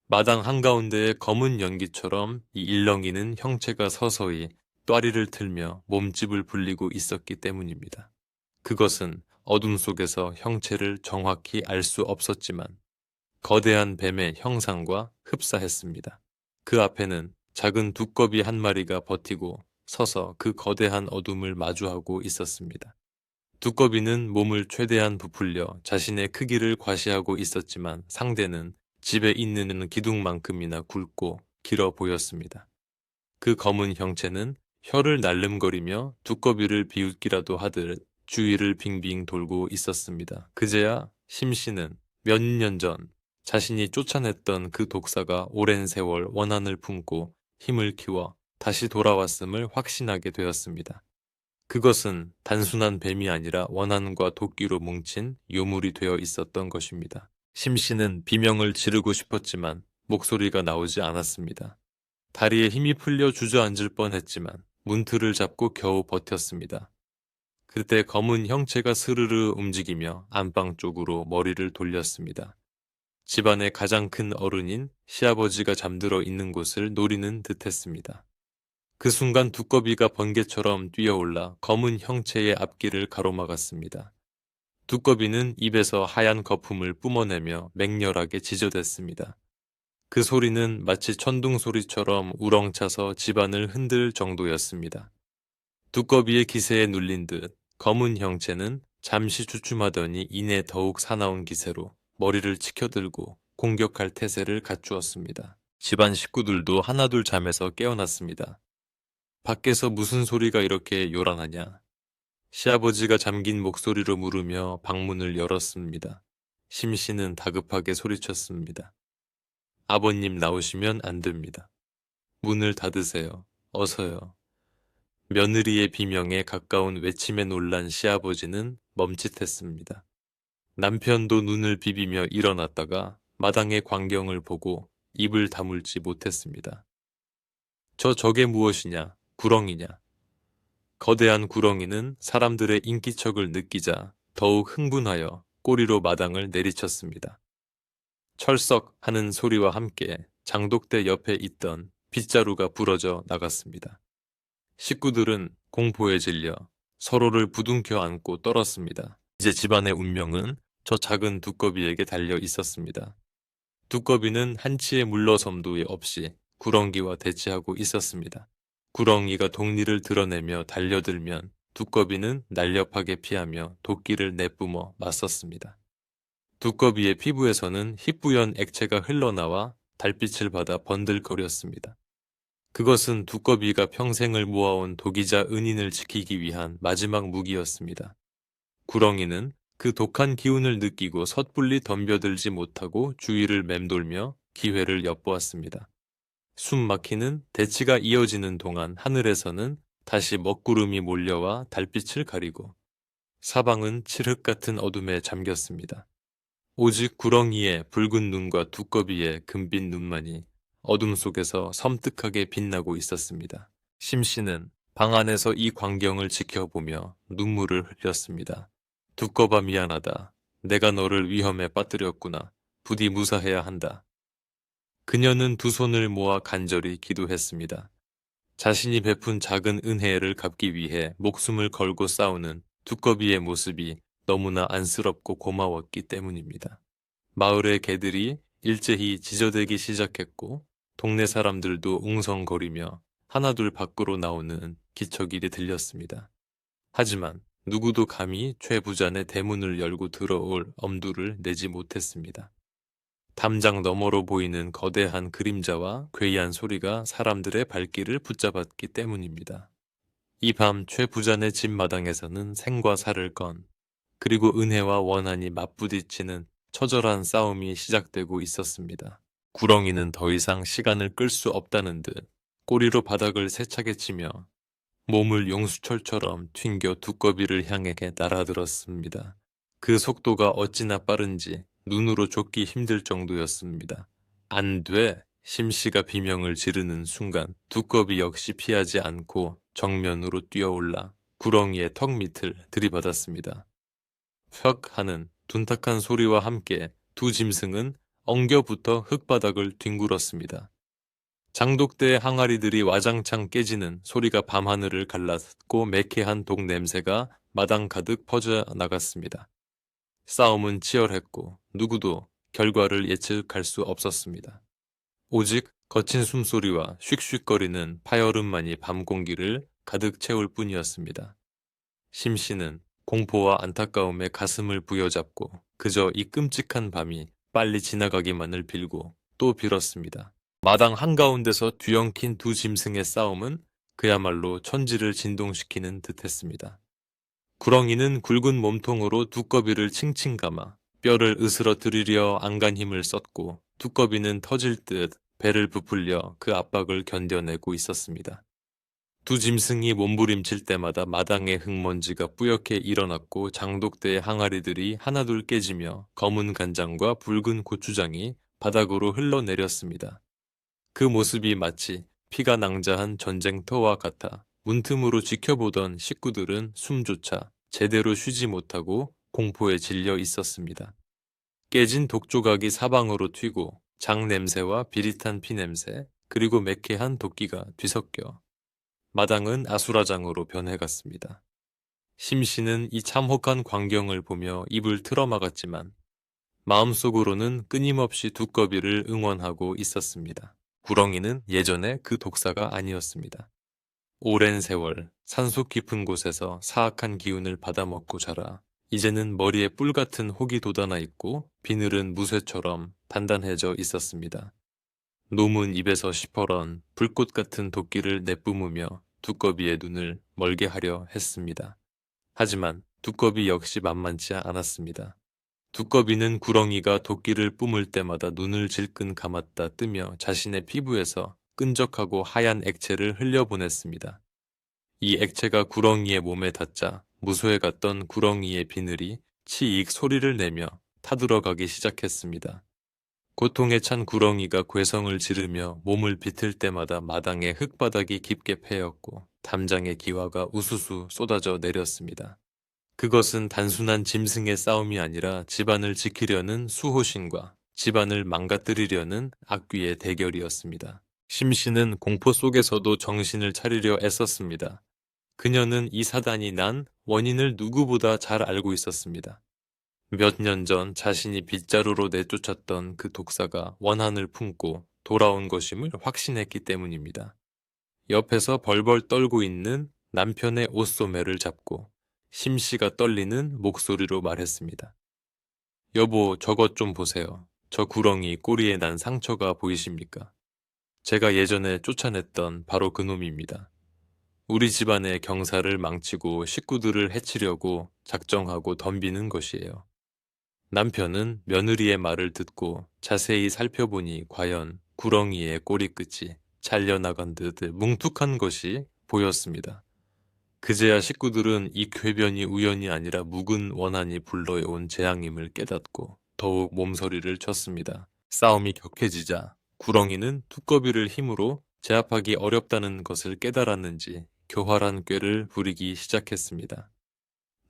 마당 한가운데에 검은 연기처럼 이 일렁이는 형체가 서서히 또아리를 틀며 몸집을 불리고 있었기 때문입니다. 그것은 어둠 속에서 형체를 정확히 알 수 없었지만 거대한 뱀의 형상과 흡사했습니다. 그 앞에는 작은 두꺼비 한 마리가 버티고 서서 그 거대한 어둠을 마주하고 있었습니다. 두꺼비는 몸을 최대한 부풀려 자신의 크기를 과시하고 있었지만 상대는 집에 있는 기둥만큼이나 굵고 길어 보였습니다. 그 검은 형체는 혀를 날름거리며 두꺼비를 비웃기라도 하듯 주위를 빙빙 돌고 있었습니다. 그제야 심씨는 몇 년 전 자신이 쫓아냈던 그 독사가 오랜 세월 원한을 품고 힘을 키워 다시 돌아왔음을 확신하게 되었습니다. 그것은 단순한 뱀이 아니라 원한과 도끼로 뭉친 요물이 되어 있었던 것입니다. 심씨는 비명을 지르고 싶었지만 목소리가 나오지 않았습니다. 다리에 힘이 풀려 주저앉을 뻔했지만 문틀을 잡고 겨우 버텼습니다. 그때 검은 형체가 스르르 움직이며 안방 쪽으로 머리를 돌렸습니다. 집안의 가장 큰 어른인 시아버지가 잠들어 있는 곳을 노리는 듯했습니다. 그 순간 두꺼비가 번개처럼 뛰어올라 검은 형체의 앞길을 가로막았습니다. 두꺼비는 입에서 하얀 거품을 뿜어내며 맹렬하게 지저댔습니다. 그 소리는 마치 천둥 소리처럼 우렁차서 집안을 흔들 정도였습니다. 두꺼비의 기세에 눌린 듯 검은 형체는 잠시 주춤하더니 이내 더욱 사나운 기세로 머리를 치켜들고 공격할 태세를 갖추었습니다. 집안 식구들도 하나둘 잠에서 깨어났습니다. 밖에서 무슨 소리가 이렇게 요란하냐? 시아버지가 잠긴 목소리로 물으며 방문을 열었습니다. 심씨는 다급하게 소리쳤습니다. 아버님 나오시면 안 됩니다. 문을 닫으세요. 어서요. 며느리의 비명에 가까운 외침에 놀란 시아버지는 멈칫했습니다. 남편도 눈을 비비며 일어났다가 마당의 광경을 보고 입을 다물지 못했습니다. 저게 무엇이냐? 구렁이냐? 거대한 구렁이는 사람들의 인기척을 느끼자 더욱 흥분하여 꼬리로 마당을 내리쳤습니다. 철썩 하는 소리와 함께 장독대 옆에 있던 빗자루가 부러져 나갔습니다. 식구들은 공포에 질려 서로를 부둥켜 안고 떨었습니다. 이제 집안의 운명은 저 작은 두꺼비에게 달려 있었습니다. 두꺼비는 한치의 물러섬도 없이 구렁이와 대치하고 있었습니다. 구렁이가 독리를 드러내며 달려들면 두꺼비는 날렵하게 피하며 도끼를 내뿜어 맞섰습니다. 두꺼비의 피부에서는 희뿌연 액체가 흘러나와 달빛을 받아 번들거렸습니다. 그것은 두꺼비가 평생을 모아온 독이자 은인을 지키기 위한 마지막 무기였습니다. 구렁이는 그 독한 기운을 느끼고 섣불리 덤벼들지 못하고 주위를 맴돌며 기회를 엿보았습니다. 숨 막히는 대치가 이어지는 동안 하늘에서는 다시 먹구름이 몰려와 달빛을 가리고 사방은 칠흑 같은 어둠에 잠겼습니다. 오직 구렁이의 붉은 눈과 두꺼비의 금빛 눈만이 어둠 속에서 섬뜩하게 빛나고 있었습니다. 심씨는 방 안에서 이 광경을 지켜보며 눈물을 흘렸습니다. 두꺼봐 미안하다. 내가 너를 위험에 빠뜨렸구나. 부디 무사해야 한다. 그녀는 두 손을 모아 간절히 기도했습니다. 자신이 베푼 작은 은혜를 갚기 위해 목숨을 걸고 싸우는 두꺼비의 모습이 너무나 안쓰럽고 고마웠기 때문입니다. 마을의 개들이 일제히 지저대기 시작했고 동네 사람들도 웅성거리며 하나둘 밖으로 나오는 기척이 들렸습니다. 하지만 누구도 감히 최 부잔의 대문을 열고 들어올 엄두를 내지 못했습니다. 담장 너머로 보이는 거대한 그림자와 괴이한 소리가 사람들의 발길을 붙잡았기 때문입니다. 이 밤 최 부잔의 집 마당에서는 생과 사를 건 그리고 은혜와 원한이 맞부딪히는 처절한 싸움이 시작되고 있었습니다. 구렁이는 더 이상 시간을 끌 수 없다는 듯 꼬리로 바닥을 세차게 치며 몸을 용수철처럼 튕겨 두꺼비를 향해 날아들었습니다. 그 속도가 어찌나 빠른지 눈으로 쫓기 힘들 정도였습니다. 안 돼! 심씨가 비명을 지르는 순간 두꺼비 역시 피하지 않고 정면으로 뛰어올라 구렁이의 턱 밑을 들이받았습니다. 퍽 하는 둔탁한 소리와 함께 두 짐승은 엉겨붙어 흙바닥을 뒹굴었습니다. 장독대의 항아리들이 와장창 깨지는 소리가 밤하늘을 갈랐고 매캐한 독 냄새가 마당 가득 퍼져나갔습니다. 싸움은 치열했고 누구도 결과를 예측할 수 없었습니다. 오직 거친 숨소리와 슉슉거리는 파열음만이 밤 공기를 가득 채울 뿐이었습니다. 심씨는 공포와 안타까움에 가슴을 부여잡고 그저 이 끔찍한 밤이 빨리 지나가기만을 빌고 또 빌었습니다. 마당 한가운데서 뒤엉킨 두 짐승의 싸움은 그야말로 천지를 진동시키는 듯했습니다. 구렁이는 굵은 몸통으로 두꺼비를 칭칭 감아 뼈를 으스러뜨리려 안간 힘을 썼고 두꺼비는 터질 듯 배를 부풀려 그 압박을 견뎌내고 있었습니다. 두 짐승이 몸부림칠 때마다 마당의 흙먼지가 뿌옇게 일어났고 장독대의 항아리들이 하나둘 깨지며 검은 간장과 붉은 고추장이 바닥으로 흘러내렸습니다. 그 모습이 마치 피가 낭자한 전쟁터와 같아 문틈으로 지켜보던 식구들은 숨조차 제대로 쉬지 못하고 공포에 질려 있었습니다. 깨진 독조각이 사방으로 튀고 장 냄새와 비릿한 피 냄새 그리고 매캐한 도끼가 뒤섞여 마당은 아수라장으로 변해갔습니다. 심씨는 이 참혹한 광경을 보며 입을 틀어막았지만 마음속으로는 끊임없이 두꺼비를 응원하고 있었습니다. 구렁이는 예전에 그 독사가 아니었습니다. 오랜 세월 산속 깊은 곳에서 사악한 기운을 받아먹고 자라 이제는 머리에 뿔 같은 혹이 돋아나 있고 비늘은 무쇠처럼 단단해져 있었습니다. 놈은 입에서 시퍼런 불꽃 같은 도끼를 내뿜으며 두꺼비의 눈을 멀게 하려 했습니다. 하지만 두꺼비 역시 만만치 않았습니다. 두꺼비는 구렁이가 도끼를 뿜을 때마다 눈을 질끈 감았다 뜨며 자신의 피부에서 끈적하고 하얀 액체를 흘려보냈습니다. 이 액체가 구렁이의 몸에 닿자 무소해갔던 구렁이의 비늘이 치익 소리를 내며 타들어가기 시작했습니다. 고통에 찬 구렁이가 괴성을 지르며 몸을 비틀 때마다 마당의 흙바닥이 깊게 패였고 담장의 기화가 우수수 쏟아져 내렸습니다. 그것은 단순한 짐승의 싸움이 아니라 집안을 지키려는 수호신과 집안을 망가뜨리려는 악귀의 대결이었습니다. 심씨는 공포 속에서도 정신을 차리려 애썼습니다. 그녀는 이 사단이 난 원인을 누구보다 잘 알고 있었습니다. 몇 년 전 자신이 빗자루로 내쫓았던 그 독사가 원한을 품고 돌아온 것임을 확신했기 때문입니다. 옆에서 벌벌 떨고 있는 남편의 옷소매를 잡고 심씨가 떨리는 목소리로 말했습니다. 여보, 저것 좀 보세요. 저 구렁이 꼬리에 난 상처가 보이십니까? 제가 예전에 쫓아냈던 바로 그 놈입니다. 우리 집안의 경사를 망치고 식구들을 해치려고 작정하고 덤비는 것이에요. 남편은 며느리의 말을 듣고 자세히 살펴보니 과연 구렁이의 꼬리끝이 잘려나간 듯 뭉툭한 것이 보였습니다. 그제야 식구들은 이 궤변이 우연이 아니라 묵은 원한이 불러온 재앙임을 깨닫고 더욱 몸서리를 쳤습니다. 싸움이 격해지자 구렁이는 두꺼비를 힘으로 제압하기 어렵다는 것을 깨달았는지 교활한 꾀를 부리기 시작했습니다.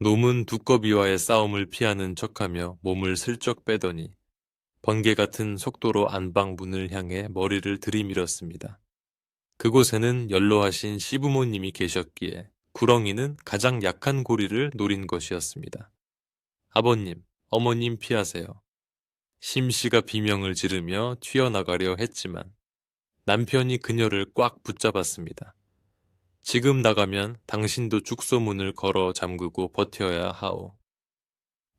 놈은 두꺼비와의 싸움을 피하는 척하며 몸을 슬쩍 빼더니 번개 같은 속도로 안방 문을 향해 머리를 들이밀었습니다. 그곳에는 연로하신 시부모님이 계셨기에 구렁이는 가장 약한 고리를 노린 것이었습니다. 아버님, 어머님 피하세요. 심씨가 비명을 지르며 튀어나가려 했지만 남편이 그녀를 꽉 붙잡았습니다. 지금 나가면 당신도 죽소문을 걸어 잠그고 버텨야 하오.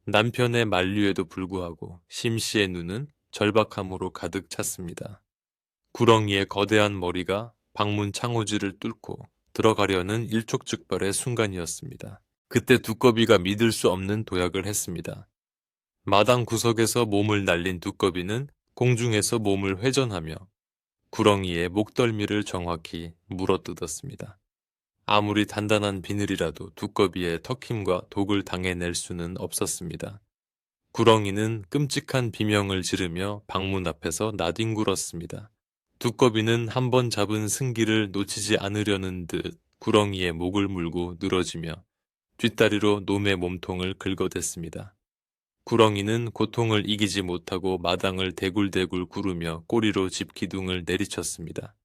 남편의 만류에도 불구하고 심씨의 눈은 절박함으로 가득 찼습니다. 구렁이의 거대한 머리가 방문 창호지를 뚫고 들어가려는 일촉즉발의 순간이었습니다. 그때 두꺼비가 믿을 수 없는 도약을 했습니다. 마당 구석에서 몸을 날린 두꺼비는 공중에서 몸을 회전하며 구렁이의 목덜미를 정확히 물어뜯었습니다. 아무리 단단한 비늘이라도 두꺼비의 턱힘과 독을 당해낼 수는 없었습니다. 구렁이는 끔찍한 비명을 지르며 방문 앞에서 나뒹굴었습니다. 두꺼비는 한 번 잡은 승기를 놓치지 않으려는 듯 구렁이의 목을 물고 늘어지며 뒷다리로 놈의 몸통을 긁어댔습니다. 구렁이는 고통을 이기지 못하고 마당을 대굴대굴 구르며 꼬리로 집 기둥을 내리쳤습니다.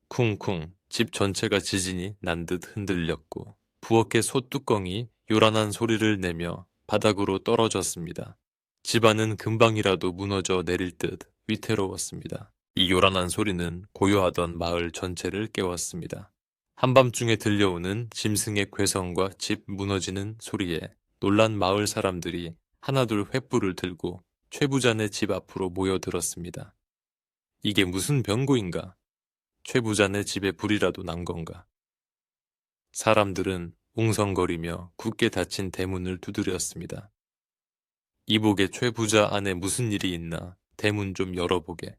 쿵쿵 집 전체가 지진이 난 듯 흔들렸고 부엌의 솥뚜껑이 요란한 소리를 내며 바닥으로 떨어졌습니다. 집안은 금방이라도 무너져 내릴 듯 위태로웠습니다. 이 요란한 소리는 고요하던 마을 전체를 깨웠습니다. 한밤중에 들려오는 짐승의 괴성과 집 무너지는 소리에 놀란 마을 사람들이 하나둘 횃불을 들고 최 부자네 집 앞으로 모여들었습니다. 이게 무슨 병고인가? 최 부자네 집에 불이라도 난 건가? 사람들은 웅성거리며 굳게 닫힌 대문을 두드렸습니다. 이복의 최 부자 안에 무슨 일이 있나 대문 좀 열어보게.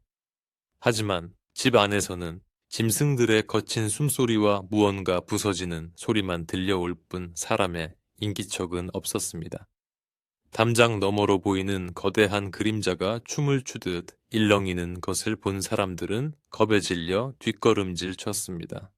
하지만 집 안에서는 짐승들의 거친 숨소리와 무언가 부서지는 소리만 들려올 뿐 사람의 인기척은 없었습니다. 담장 너머로 보이는 거대한 그림자가 춤을 추듯 일렁이는 것을 본 사람들은 겁에 질려 뒷걸음질 쳤습니다.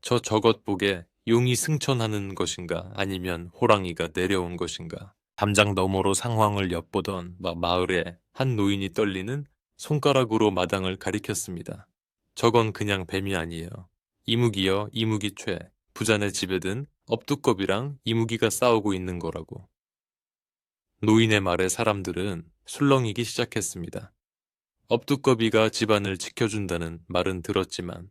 저것 보게 용이 승천하는 것인가 아니면 호랑이가 내려온 것인가. 담장 너머로 상황을 엿보던 마을에 한 노인이 떨리는 손가락으로 마당을 가리켰습니다. 저건 그냥 뱀이 아니에요. 이무기여 이무기 최. 부자네 집에든 업두꺼비랑 이무기가 싸우고 있는 거라고. 노인의 말에 사람들은 술렁이기 시작했습니다. 업두꺼비가 집안을 지켜준다는 말은 들었지만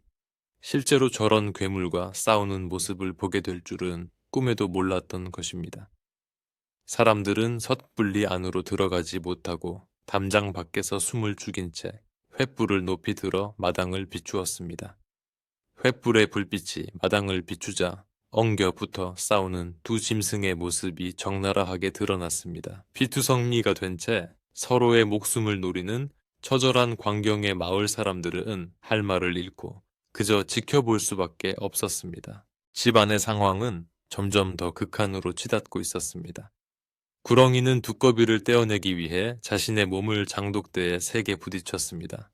실제로 저런 괴물과 싸우는 모습을 보게 될 줄은 꿈에도 몰랐던 것입니다. 사람들은 섣불리 안으로 들어가지 못하고 담장 밖에서 숨을 죽인 채 횃불을 높이 들어 마당을 비추었습니다. 횃불의 불빛이 마당을 비추자 엉겨 붙어 싸우는 두 짐승의 모습이 적나라하게 드러났습니다. 피투성리가 된 채 서로의 목숨을 노리는 처절한 광경의 마을 사람들은 할 말을 잃고 그저 지켜볼 수밖에 없었습니다. 집안의 상황은 점점 더 극한으로 치닫고 있었습니다. 구렁이는 두꺼비를 떼어내기 위해 자신의 몸을 장독대에 세게 부딪혔습니다.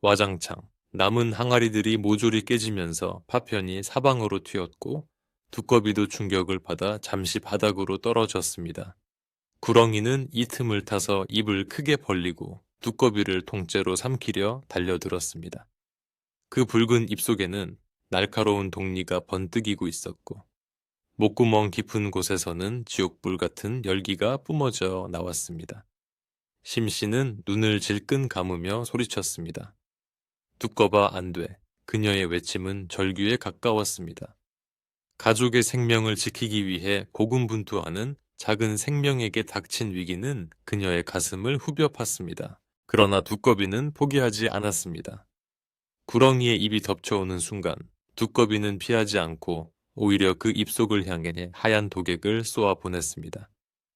와장창 남은 항아리들이 모조리 깨지면서 파편이 사방으로 튀었고 두꺼비도 충격을 받아 잠시 바닥으로 떨어졌습니다. 구렁이는 이 틈을 타서 입을 크게 벌리고 두꺼비를 통째로 삼키려 달려들었습니다. 그 붉은 입속에는 날카로운 독리가 번뜩이고 있었고 목구멍 깊은 곳에서는 지옥불 같은 열기가 뿜어져 나왔습니다. 심씨는 눈을 질끈 감으며 소리쳤습니다. 두꺼봐 안 돼. 그녀의 외침은 절규에 가까웠습니다. 가족의 생명을 지키기 위해 고군분투하는 작은 생명에게 닥친 위기는 그녀의 가슴을 후벼 팠습니다. 그러나 두꺼비는 포기하지 않았습니다. 구렁이의 입이 덮쳐오는 순간 두꺼비는 피하지 않고 오히려 그 입속을 향해 하얀 독액을 쏘아 보냈습니다.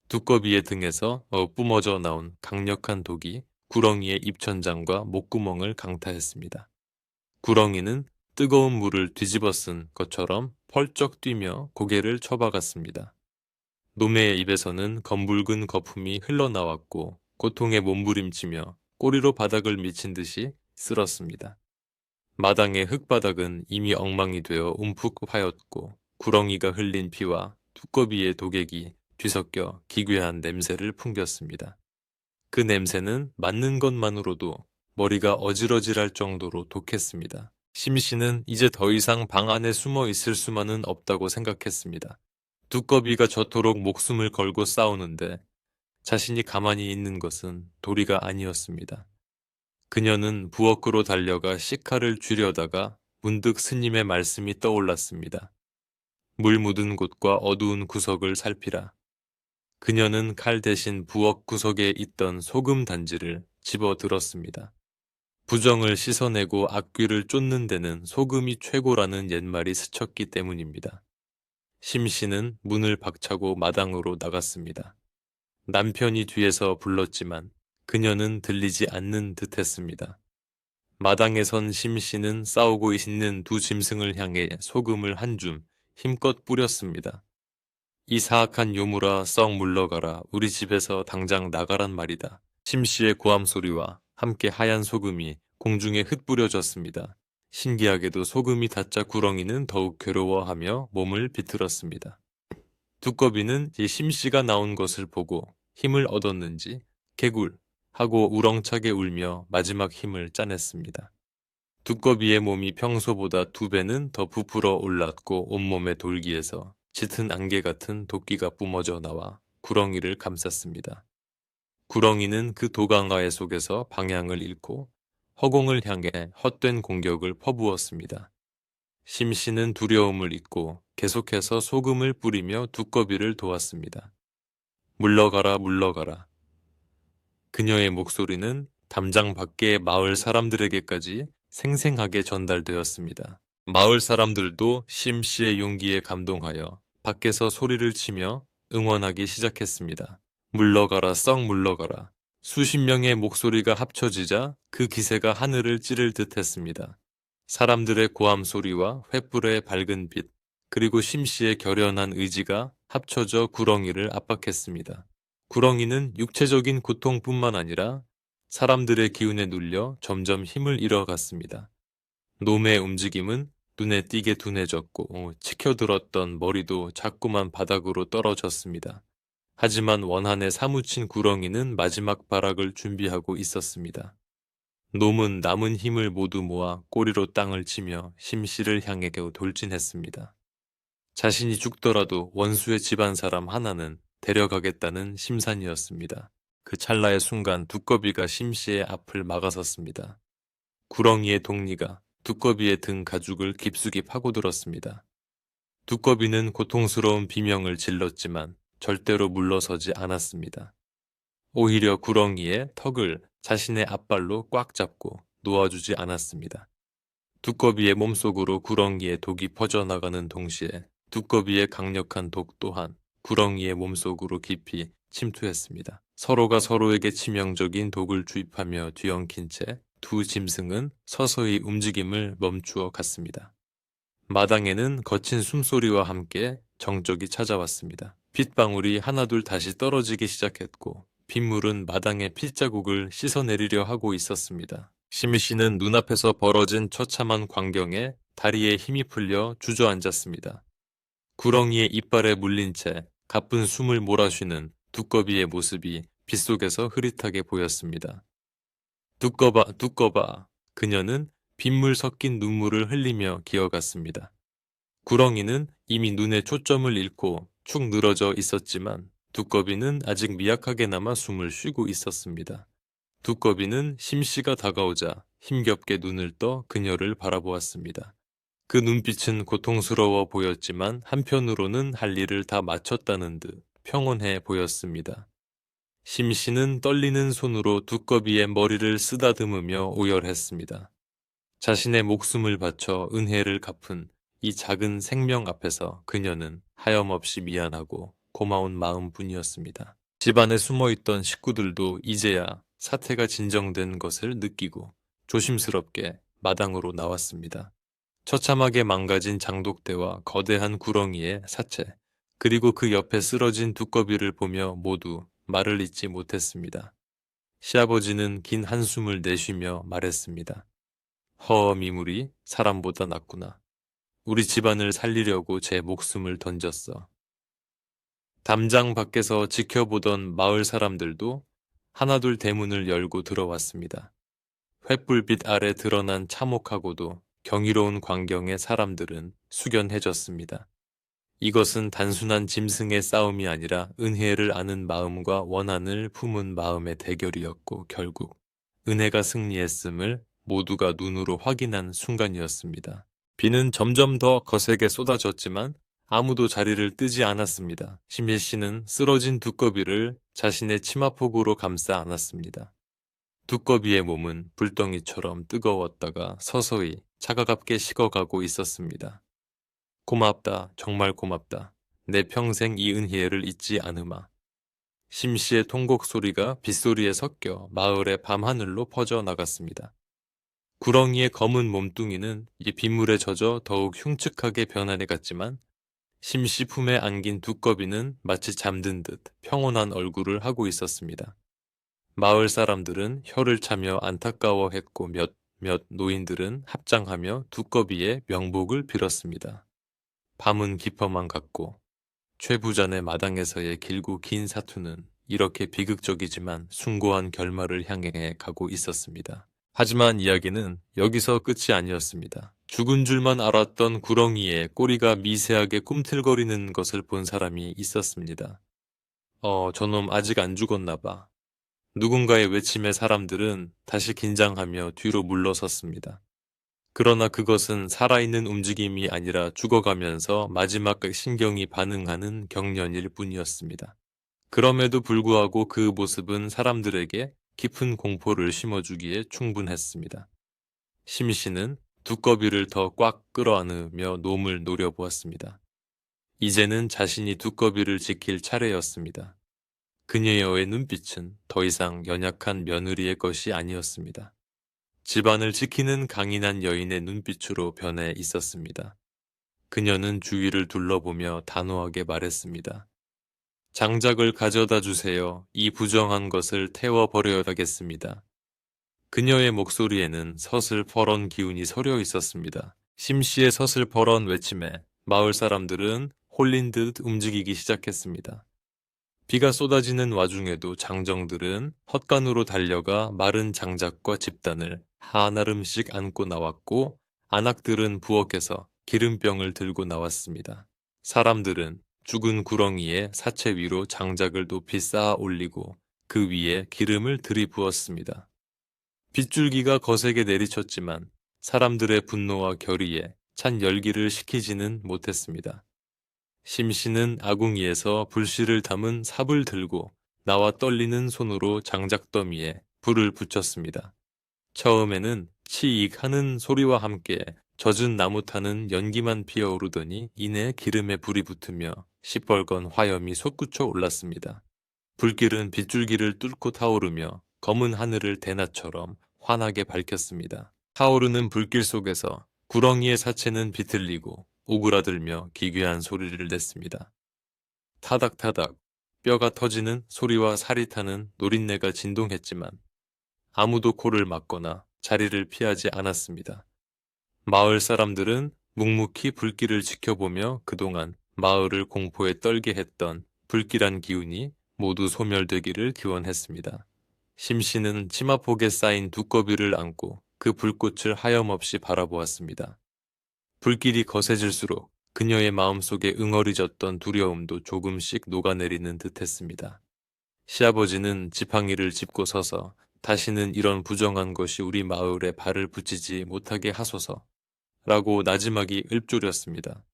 두꺼비의 등에서 뿜어져 나온 강력한 독이 구렁이의 입천장과 목구멍을 강타했습니다. 구렁이는 뜨거운 물을 뒤집어 쓴 것처럼 펄쩍 뛰며 고개를 쳐박았습니다. 노매의 입에서는 검붉은 거품이 흘러나왔고 고통에 몸부림치며 꼬리로 바닥을 미친 듯이 쓸었습니다. 마당의 흙바닥은 이미 엉망이 되어 움푹 파였고 구렁이가 흘린 피와 두꺼비의 독액이 뒤섞여 기괴한 냄새를 풍겼습니다. 그 냄새는 맡는 것만으로도 머리가 어지러질할 정도로 독했습니다. 심씨는 이제 더 이상 방 안에 숨어 있을 수만은 없다고 생각했습니다. 두꺼비가 저토록 목숨을 걸고 싸우는데 자신이 가만히 있는 것은 도리가 아니었습니다. 그녀는 부엌으로 달려가 식칼을 쥐려다가 문득 스님의 말씀이 떠올랐습니다. 물 묻은 곳과 어두운 구석을 살피라. 그녀는 칼 대신 부엌 구석에 있던 소금 단지를 집어 들었습니다. 부정을 씻어내고 악귀를 쫓는 데는 소금이 최고라는 옛말이 스쳤기 때문입니다. 심씨는 문을 박차고 마당으로 나갔습니다. 남편이 뒤에서 불렀지만 그녀는 들리지 않는 듯했습니다. 마당에 선 심씨는 싸우고 있는 두 짐승을 향해 소금을 한 줌 힘껏 뿌렸습니다. 이 사악한 요물아 썩 물러가라. 우리 집에서 당장 나가란 말이다. 심씨의 고함 소리와 함께 하얀 소금이 공중에 흩뿌려졌습니다. 신기하게도 소금이 닿자 구렁이는 더욱 괴로워하며 몸을 비틀었습니다. 두꺼비는 이 심씨가 나온 것을 보고 힘을 얻었는지 개굴 하고 우렁차게 울며 마지막 힘을 짜냈습니다. 두꺼비의 몸이 평소보다 2배는 더 부풀어 올랐고 온몸의 돌기에서 짙은 안개 같은 도끼가 뿜어져 나와 구렁이를 감쌌습니다. 구렁이는 그 도강가의 속에서 방향을 잃고 허공을 향해 헛된 공격을 퍼부었습니다. 심씨는 두려움을 잊고 계속해서 소금을 뿌리며 두꺼비를 도왔습니다. 물러가라 물러가라. 그녀의 목소리는 담장 밖의 마을 사람들에게까지 생생하게 전달되었습니다. 마을 사람들도 심씨의 용기에 감동하여 밖에서 소리를 치며 응원하기 시작했습니다. 물러가라 썩 물러가라. 수십 명의 목소리가 합쳐지자 그 기세가 하늘을 찌를 듯 했습니다. 사람들의 고함 소리와 횃불의 밝은 빛, 그리고 심씨의 결연한 의지가 합쳐져 구렁이를 압박했습니다. 구렁이는 육체적인 고통뿐만 아니라 사람들의 기운에 눌려 점점 힘을 잃어갔습니다. 놈의 움직임은 눈에 띄게 둔해졌고 치켜들었던 머리도 자꾸만 바닥으로 떨어졌습니다. 하지만 원한에 사무친 구렁이는 마지막 발악을 준비하고 있었습니다. 놈은 남은 힘을 모두 모아 꼬리로 땅을 치며 심씨를 향해 돌진했습니다. 자신이 죽더라도 원수의 집안 사람 하나는 데려가겠다는 심산이었습니다. 그 찰나의 순간 두꺼비가 심씨의 앞을 막아섰습니다. 구렁이의 독리가 두꺼비의 등 가죽을 깊숙이 파고들었습니다. 두꺼비는 고통스러운 비명을 질렀지만 절대로 물러서지 않았습니다. 오히려 구렁이의 턱을 자신의 앞발로 꽉 잡고 놓아주지 않았습니다. 두꺼비의 몸속으로 구렁이의 독이 퍼져나가는 동시에 두꺼비의 강력한 독 또한 구렁이의 몸속으로 깊이 침투했습니다. 서로가 서로에게 치명적인 독을 주입하며 뒤엉킨 채 두 짐승은 서서히 움직임을 멈추어 갔습니다. 마당에는 거친 숨소리와 함께 정적이 찾아왔습니다. 핏방울이 하나둘 다시 떨어지기 시작했고 빗물은 마당의 핏자국을 씻어내리려 하고 있었습니다. 심씨는 눈앞에서 벌어진 처참한 광경에 다리에 힘이 풀려 주저앉았습니다. 구렁이의 이빨에 물린 채 가쁜 숨을 몰아쉬는 두꺼비의 모습이 빗속에서 흐릿하게 보였습니다. 두꺼봐, 두꺼봐. 그녀는 빗물 섞인 눈물을 흘리며 기어갔습니다. 구렁이는 이미 눈에 초점을 잃고 축 늘어져 있었지만 두꺼비는 아직 미약하게나마 숨을 쉬고 있었습니다. 두꺼비는 심씨가 다가오자 힘겹게 눈을 떠 그녀를 바라보았습니다. 그 눈빛은 고통스러워 보였지만 한편으로는 할 일을 다 마쳤다는 듯 평온해 보였습니다. 심씨는 떨리는 손으로 두꺼비의 머리를 쓰다듬으며 오열했습니다. 자신의 목숨을 바쳐 은혜를 갚은 이 작은 생명 앞에서 그녀는 하염없이 미안하고 고마운 마음뿐이었습니다. 집안에 숨어있던 식구들도 이제야 사태가 진정된 것을 느끼고 조심스럽게 마당으로 나왔습니다. 처참하게 망가진 장독대와 거대한 구렁이의 사체, 그리고 그 옆에 쓰러진 두꺼비를 보며 모두 말을 잇지 못했습니다. 시아버지는 긴 한숨을 내쉬며 말했습니다. 미물이 사람보다 낫구나. 우리 집안을 살리려고 제 목숨을 던졌어. 담장 밖에서 지켜보던 마을 사람들도 하나둘 대문을 열고 들어왔습니다. 횃불빛 아래 드러난 참혹하고도 경이로운 광경에 사람들은 숙연해졌습니다. 이것은 단순한 짐승의 싸움이 아니라 은혜를 아는 마음과 원한을 품은 마음의 대결이었고 결국 은혜가 승리했음을 모두가 눈으로 확인한 순간이었습니다. 비는 점점 더 거세게 쏟아졌지만 아무도 자리를 뜨지 않았습니다. 심씨는 쓰러진 두꺼비를 자신의 치마폭으로 감싸 안았습니다. 두꺼비의 몸은 불덩이처럼 뜨거웠다가 서서히 차가갑게 식어가고 있었습니다. 고맙다, 정말 고맙다. 내 평생 이 은혜를 잊지 않으마. 심씨의 통곡 소리가 빗소리에 섞여 마을의 밤하늘로 퍼져 나갔습니다. 구렁이의 검은 몸뚱이는 이 빗물에 젖어 더욱 흉측하게 변하게 갔지만 심씨 품에 안긴 두꺼비는 마치 잠든 듯 평온한 얼굴을 하고 있었습니다. 마을 사람들은 혀를 차며 안타까워했고 몇몇 노인들은 합장하며 두꺼비의 명복을 빌었습니다. 밤은 깊어만 갔고 최 부자네 마당에서의 길고 긴 사투는 이렇게 비극적이지만 숭고한 결말을 향해 가고 있었습니다. 하지만 이야기는 여기서 끝이 아니었습니다. 죽은 줄만 알았던 구렁이의 꼬리가 미세하게 꿈틀거리는 것을 본 사람이 있었습니다. 저놈 아직 안 죽었나 봐. 누군가의 외침에 사람들은 다시 긴장하며 뒤로 물러섰습니다. 그러나 그것은 살아있는 움직임이 아니라 죽어가면서 마지막 신경이 반응하는 경련일 뿐이었습니다. 그럼에도 불구하고 그 모습은 사람들에게 깊은 공포를 심어주기에 충분했습니다. 심씨는 두꺼비를 더 꽉 끌어안으며 놈을 노려보았습니다. 이제는 자신이 두꺼비를 지킬 차례였습니다. 그녀의 눈빛은 더 이상 연약한 며느리의 것이 아니었습니다. 집안을 지키는 강인한 여인의 눈빛으로 변해 있었습니다. 그녀는 주위를 둘러보며 단호하게 말했습니다. 장작을 가져다 주세요. 이 부정한 것을 태워버려야겠습니다. 그녀의 목소리에는 서슬퍼런 기운이 서려 있었습니다. 심씨의 서슬퍼런 외침에 마을 사람들은 홀린 듯 움직이기 시작했습니다. 비가 쏟아지는 와중에도 장정들은 헛간으로 달려가 마른 장작과 집단을 한아름씩 안고 나왔고 안악들은 부엌에서 기름병을 들고 나왔습니다. 사람들은 죽은 구렁이의 사체 위로 장작을 높이 쌓아 올리고 그 위에 기름을 들이부었습니다. 빗줄기가 거세게 내리쳤지만 사람들의 분노와 결의에 찬 열기를 식히지는 못했습니다. 심씨는 아궁이에서 불씨를 담은 삽을 들고 나와 떨리는 손으로 장작더미에 불을 붙였습니다. 처음에는 치익 하는 소리와 함께 젖은 나무타는 연기만 피어오르더니 이내 기름에 불이 붙으며 시뻘건 화염이 솟구쳐 올랐습니다. 불길은 빗줄기를 뚫고 타오르며 검은 하늘을 대낮처럼 환하게 밝혔습니다. 타오르는 불길 속에서 구렁이의 사체는 비틀리고 오그라들며 기괴한 소리를 냈습니다. 타닥타닥 뼈가 터지는 소리와 살이 타는 노린내가 진동했지만 아무도 코를 막거나 자리를 피하지 않았습니다. 마을 사람들은 묵묵히 불길을 지켜보며 그동안 마을을 공포에 떨게 했던 불길한 기운이 모두 소멸되기를 기원했습니다. 심씨는 치마폭에 쌓인 두꺼비를 안고 그 불꽃을 하염없이 바라보았습니다. 불길이 거세질수록 그녀의 마음속에 응어리졌던 두려움도 조금씩 녹아내리는 듯했습니다. 시아버지는 지팡이를 짚고 서서 다시는 이런 부정한 것이 우리 마을에 발을 붙이지 못하게 하소서 라고 나지막이 읊조렸습니다.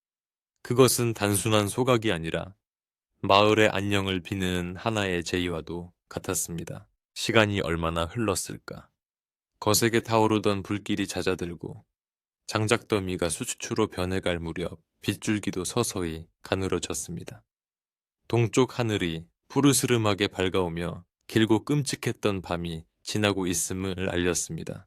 그것은 단순한 소각이 아니라 마을의 안녕을 비는 하나의 제의와도 같았습니다. 시간이 얼마나 흘렀을까. 거세게 타오르던 불길이 잦아들고 장작더미가 수추로 변해갈 무렵 빗줄기도 서서히 가늘어졌습니다. 동쪽 하늘이 푸르스름하게 밝아오며 길고 끔찍했던 밤이 지나고 있음을 알렸습니다.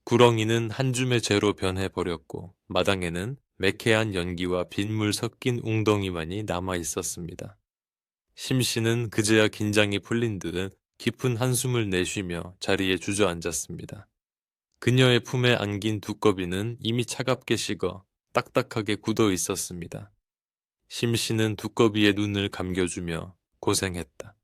구렁이는 한 줌의 재로 변해버렸고 마당에는 매캐한 연기와 빗물 섞인 웅덩이만이 남아 있었습니다. 심씨는 그제야 긴장이 풀린 듯 깊은 한숨을 내쉬며 자리에 주저앉았습니다. 그녀의 품에 안긴 두꺼비는 이미 차갑게 식어 딱딱하게 굳어 있었습니다. 심씨는 두꺼비의 눈을 감겨주며 고생했다.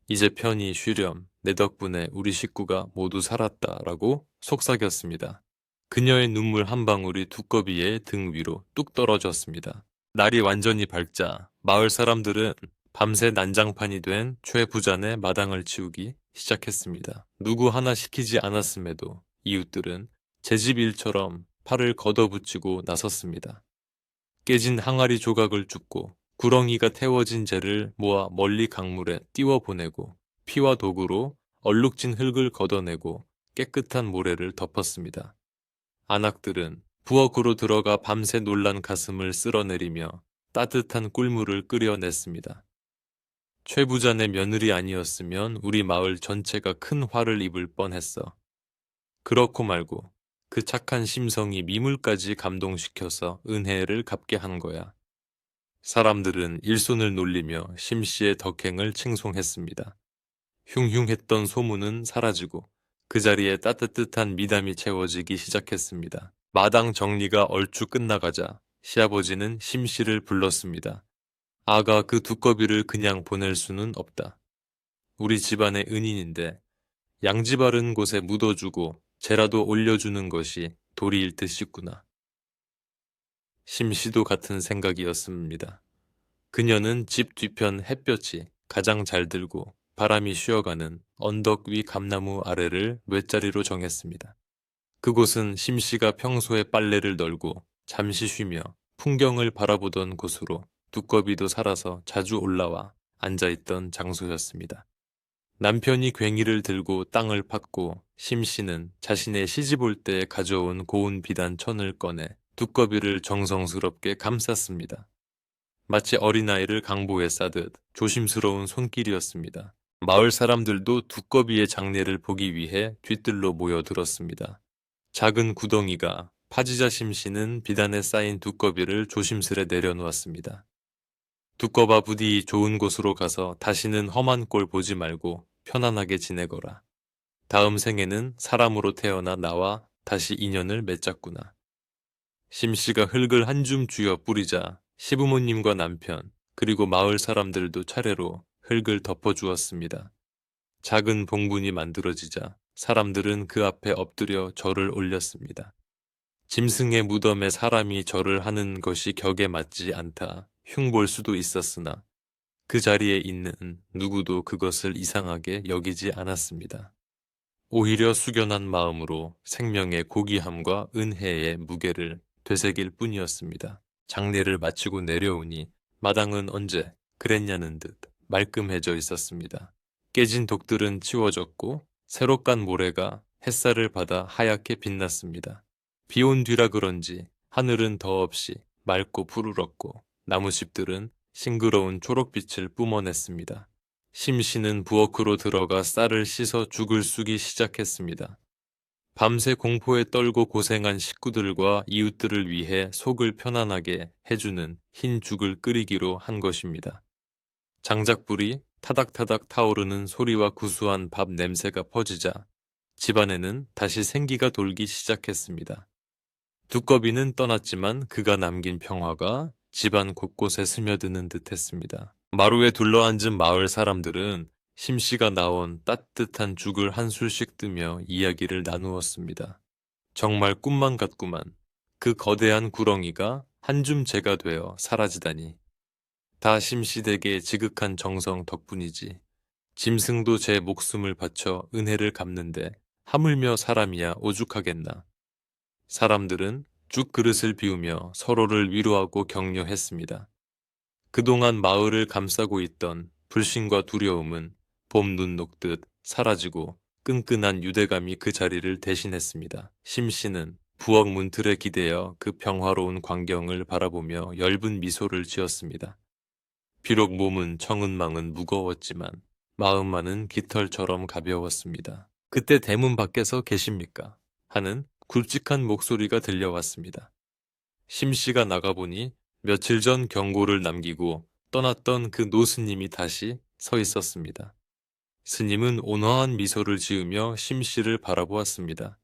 이제 편히 쉬렴. 내 덕분에 우리 식구가 모두 살았다라고 속삭였습니다. 그녀의 눈물 한 방울이 두꺼비의 등 위로 뚝 떨어졌습니다. 날이 완전히 밝자 마을 사람들은 밤새 난장판이 된 최 부자네 마당을 치우기 시작했습니다. 누구 하나 시키지 않았음에도 이웃들은 제 집 일처럼 팔을 걷어붙이고 나섰습니다. 깨진 항아리 조각을 줍고 구렁이가 태워진 재를 모아 멀리 강물에 띄워보내고 피와 도구로 얼룩진 흙을 걷어내고 깨끗한 모래를 덮었습니다. 안악들은 부엌으로 들어가 밤새 놀란 가슴을 쓸어내리며 따뜻한 꿀물을 끓여냈습니다. 최 부자네 며느리 아니었으면 우리 마을 전체가 큰 화를 입을 뻔했어. 그렇고 말고 그 착한 심성이 미물까지 감동시켜서 은혜를 갚게 한 거야. 사람들은 일손을 놀리며 심씨의 덕행을 칭송했습니다. 흉흉했던 소문은 사라지고 그 자리에 따뜻한 미담이 채워지기 시작했습니다. 마당 정리가 얼추 끝나가자 시아버지는 심씨를 불렀습니다. 아가 그 두꺼비를 그냥 보낼 수는 없다. 우리 집안의 은인인데 양지 바른 곳에 묻어주고 재라도 올려주는 것이 도리일 듯 싶구나. 심씨도 같은 생각이었습니다. 그녀는 집 뒤편 햇볕이 가장 잘 들고 바람이 쉬어가는 언덕 위 감나무 아래를 뛻자리로 정했습니다. 그곳은 심씨가 평소에 빨래를 널고 잠시 쉬며 풍경을 바라보던 곳으로 두꺼비도 살아서 자주 올라와 앉아있던 장소였습니다. 남편이 괭이를 들고 땅을 팠고 심씨는 자신의 시집올 때 가져온 고운 비단 천을 꺼내 두꺼비를 정성스럽게 감쌌습니다. 마치 어린아이를 강보에 싸듯 조심스러운 손길이었습니다. 마을 사람들도 두꺼비의 장례를 보기 위해 뒤뜰로 모여들었습니다. 작은 구덩이가 파지자 심씨는 비단에 쌓인 두꺼비를 조심스레 내려놓았습니다. 두꺼봐 부디 좋은 곳으로 가서 다시는 험한 꼴 보지 말고 편안하게 지내거라. 다음 생에는 사람으로 태어나 나와 다시 인연을 맺자꾸나. 심씨가 흙을 한 줌 쥐어 뿌리자 시부모님과 남편 그리고 마을 사람들도 차례로 흙을 덮어주었습니다. 작은 봉분이 만들어지자 사람들은 그 앞에 엎드려 절을 올렸습니다. 짐승의 무덤에 사람이 절을 하는 것이 격에 맞지 않다 흉볼 수도 있었으나 그 자리에 있는 누구도 그것을 이상하게 여기지 않았습니다. 오히려 숙연한 마음으로 생명의 고귀함과 은혜의 무게를 되새길 뿐이었습니다. 장례를 마치고 내려오니 마당은 언제 그랬냐는 듯 말끔해져 있었습니다. 깨진 독들은 치워졌고 새로 깐 모래가 햇살을 받아 하얗게 빛났습니다. 비 온 뒤라 그런지 하늘은 더없이 맑고 푸르렀고 나무집들은 싱그러운 초록빛을 뿜어냈습니다. 심씨는 부엌으로 들어가 쌀을 씻어 죽을 쑤기 시작했습니다. 밤새 공포에 떨고 고생한 식구들과 이웃들을 위해 속을 편안하게 해주는 흰 죽을 끓이기로 한 것입니다. 장작불이 타닥타닥 타오르는 소리와 구수한 밥 냄새가 퍼지자 집안에는 다시 생기가 돌기 시작했습니다. 두꺼비는 떠났지만 그가 남긴 평화가 집안 곳곳에 스며드는 듯했습니다. 마루에 둘러앉은 마을 사람들은 심씨가 나온 따뜻한 죽을 한 술씩 뜨며 이야기를 나누었습니다. 정말 꿈만 같구만. 그 거대한 구렁이가 한 줌재가 되어 사라지다니. 다 심씨 댁의 지극한 정성 덕분이지. 짐승도 제 목숨을 바쳐 은혜를 갚는데 하물며 사람이야 오죽하겠나. 사람들은 죽 그릇을 비우며 서로를 위로하고 격려했습니다. 그동안 마을을 감싸고 있던 불신과 두려움은 봄 눈 녹듯 사라지고 끈끈한 유대감이 그 자리를 대신했습니다. 심씨는 부엌 문틀에 기대어 그 평화로운 광경을 바라보며 엷은 미소를 지었습니다. 비록 몸은 청은망은 무거웠지만 마음만은 깃털처럼 가벼웠습니다. 그때 대문 밖에서 계십니까? 하는 굵직한 목소리가 들려왔습니다. 심씨가 나가보니 며칠 전 경고를 남기고 떠났던 그 노스님이 다시 서 있었습니다. 스님은 온화한 미소를 지으며 심씨를 바라보았습니다.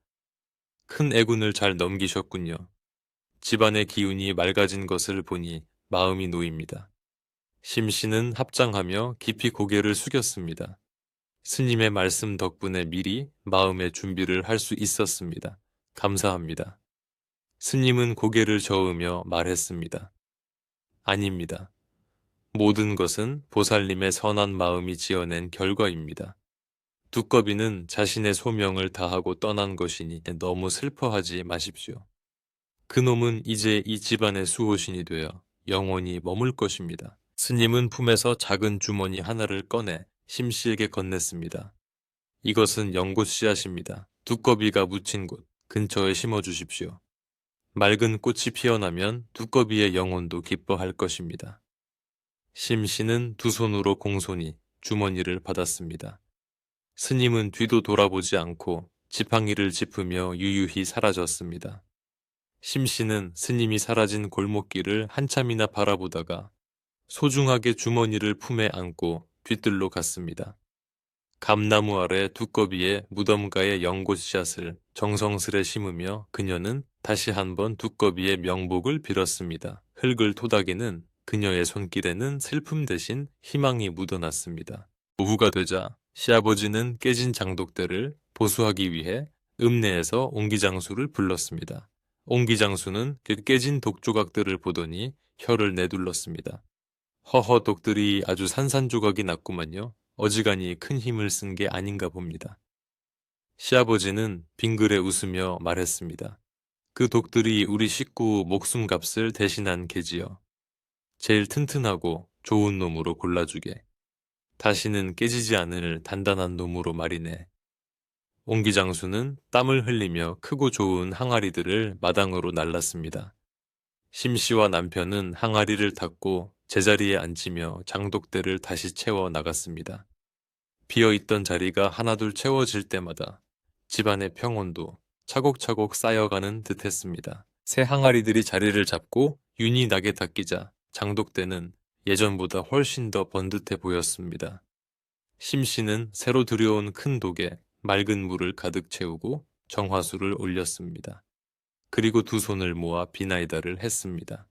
큰 애군을 잘 넘기셨군요. 집안의 기운이 맑아진 것을 보니 마음이 놓입니다. 심씨는 합장하며 깊이 고개를 숙였습니다. 스님의 말씀 덕분에 미리 마음의 준비를 할 수 있었습니다. 감사합니다. 스님은 고개를 저으며 말했습니다. 아닙니다. 모든 것은 보살님의 선한 마음이 지어낸 결과입니다. 두꺼비는 자신의 소명을 다하고 떠난 것이니 너무 슬퍼하지 마십시오. 그놈은 이제 이 집안의 수호신이 되어 영원히 머물 것입니다. 스님은 품에서 작은 주머니 하나를 꺼내 심씨에게 건넸습니다. 이것은 연꽃 씨앗입니다. 두꺼비가 묻힌 곳 근처에 심어주십시오. 맑은 꽃이 피어나면 두꺼비의 영혼도 기뻐할 것입니다. 심씨는 두 손으로 공손히 주머니를 받았습니다. 스님은 뒤도 돌아보지 않고 지팡이를 짚으며 유유히 사라졌습니다. 심씨는 스님이 사라진 골목길을 한참이나 바라보다가 소중하게 주머니를 품에 안고 뒤뜰로 갔습니다. 감나무 아래 두꺼비의 무덤가의 연꽃샷을 정성스레 심으며 그녀는 다시 한번 두꺼비의 명복을 빌었습니다. 흙을 토닥이는 그녀의 손길에는 슬픔 대신 희망이 묻어났습니다. 오후가 되자 시아버지는 깨진 장독대를 보수하기 위해 읍내에서 옹기장수를 불렀습니다. 옹기장수는 그 깨진 독조각들을 보더니 혀를 내둘렀습니다. 허허 독들이 아주 산산조각이 났구만요. 어지간히 큰 힘을 쓴 게 아닌가 봅니다. 시아버지는 빙그레 웃으며 말했습니다. 그 독들이 우리 식구 목숨값을 대신한 게지요. 제일 튼튼하고 좋은 놈으로 골라주게. 다시는 깨지지 않을 단단한 놈으로 말이네. 옹기장수는 땀을 흘리며 크고 좋은 항아리들을 마당으로 날랐습니다. 심씨와 남편은 항아리를 닫고 제자리에 앉으며 장독대를 다시 채워 나갔습니다. 비어있던 자리가 하나둘 채워질 때마다 집안의 평온도 차곡차곡 쌓여가는 듯했습니다. 새 항아리들이 자리를 잡고 윤이 나게 닦이자 장독대는 예전보다 훨씬 더 번듯해 보였습니다. 심씨는 새로 들여온 큰 독에 맑은 물을 가득 채우고 정화수를 올렸습니다. 그리고 두 손을 모아 비나이다를 했습니다.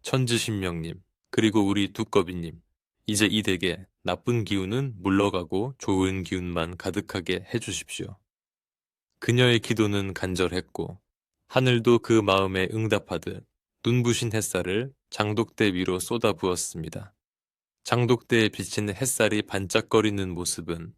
천지신명님, 그리고 우리 두꺼비님, 이제 이 댁에 나쁜 기운은 물러가고 좋은 기운만 가득하게 해주십시오. 그녀의 기도는 간절했고 하늘도 그 마음에 응답하듯 눈부신 햇살을 장독대 위로 쏟아부었습니다. 장독대에 비친 햇살이 반짝거리는 모습은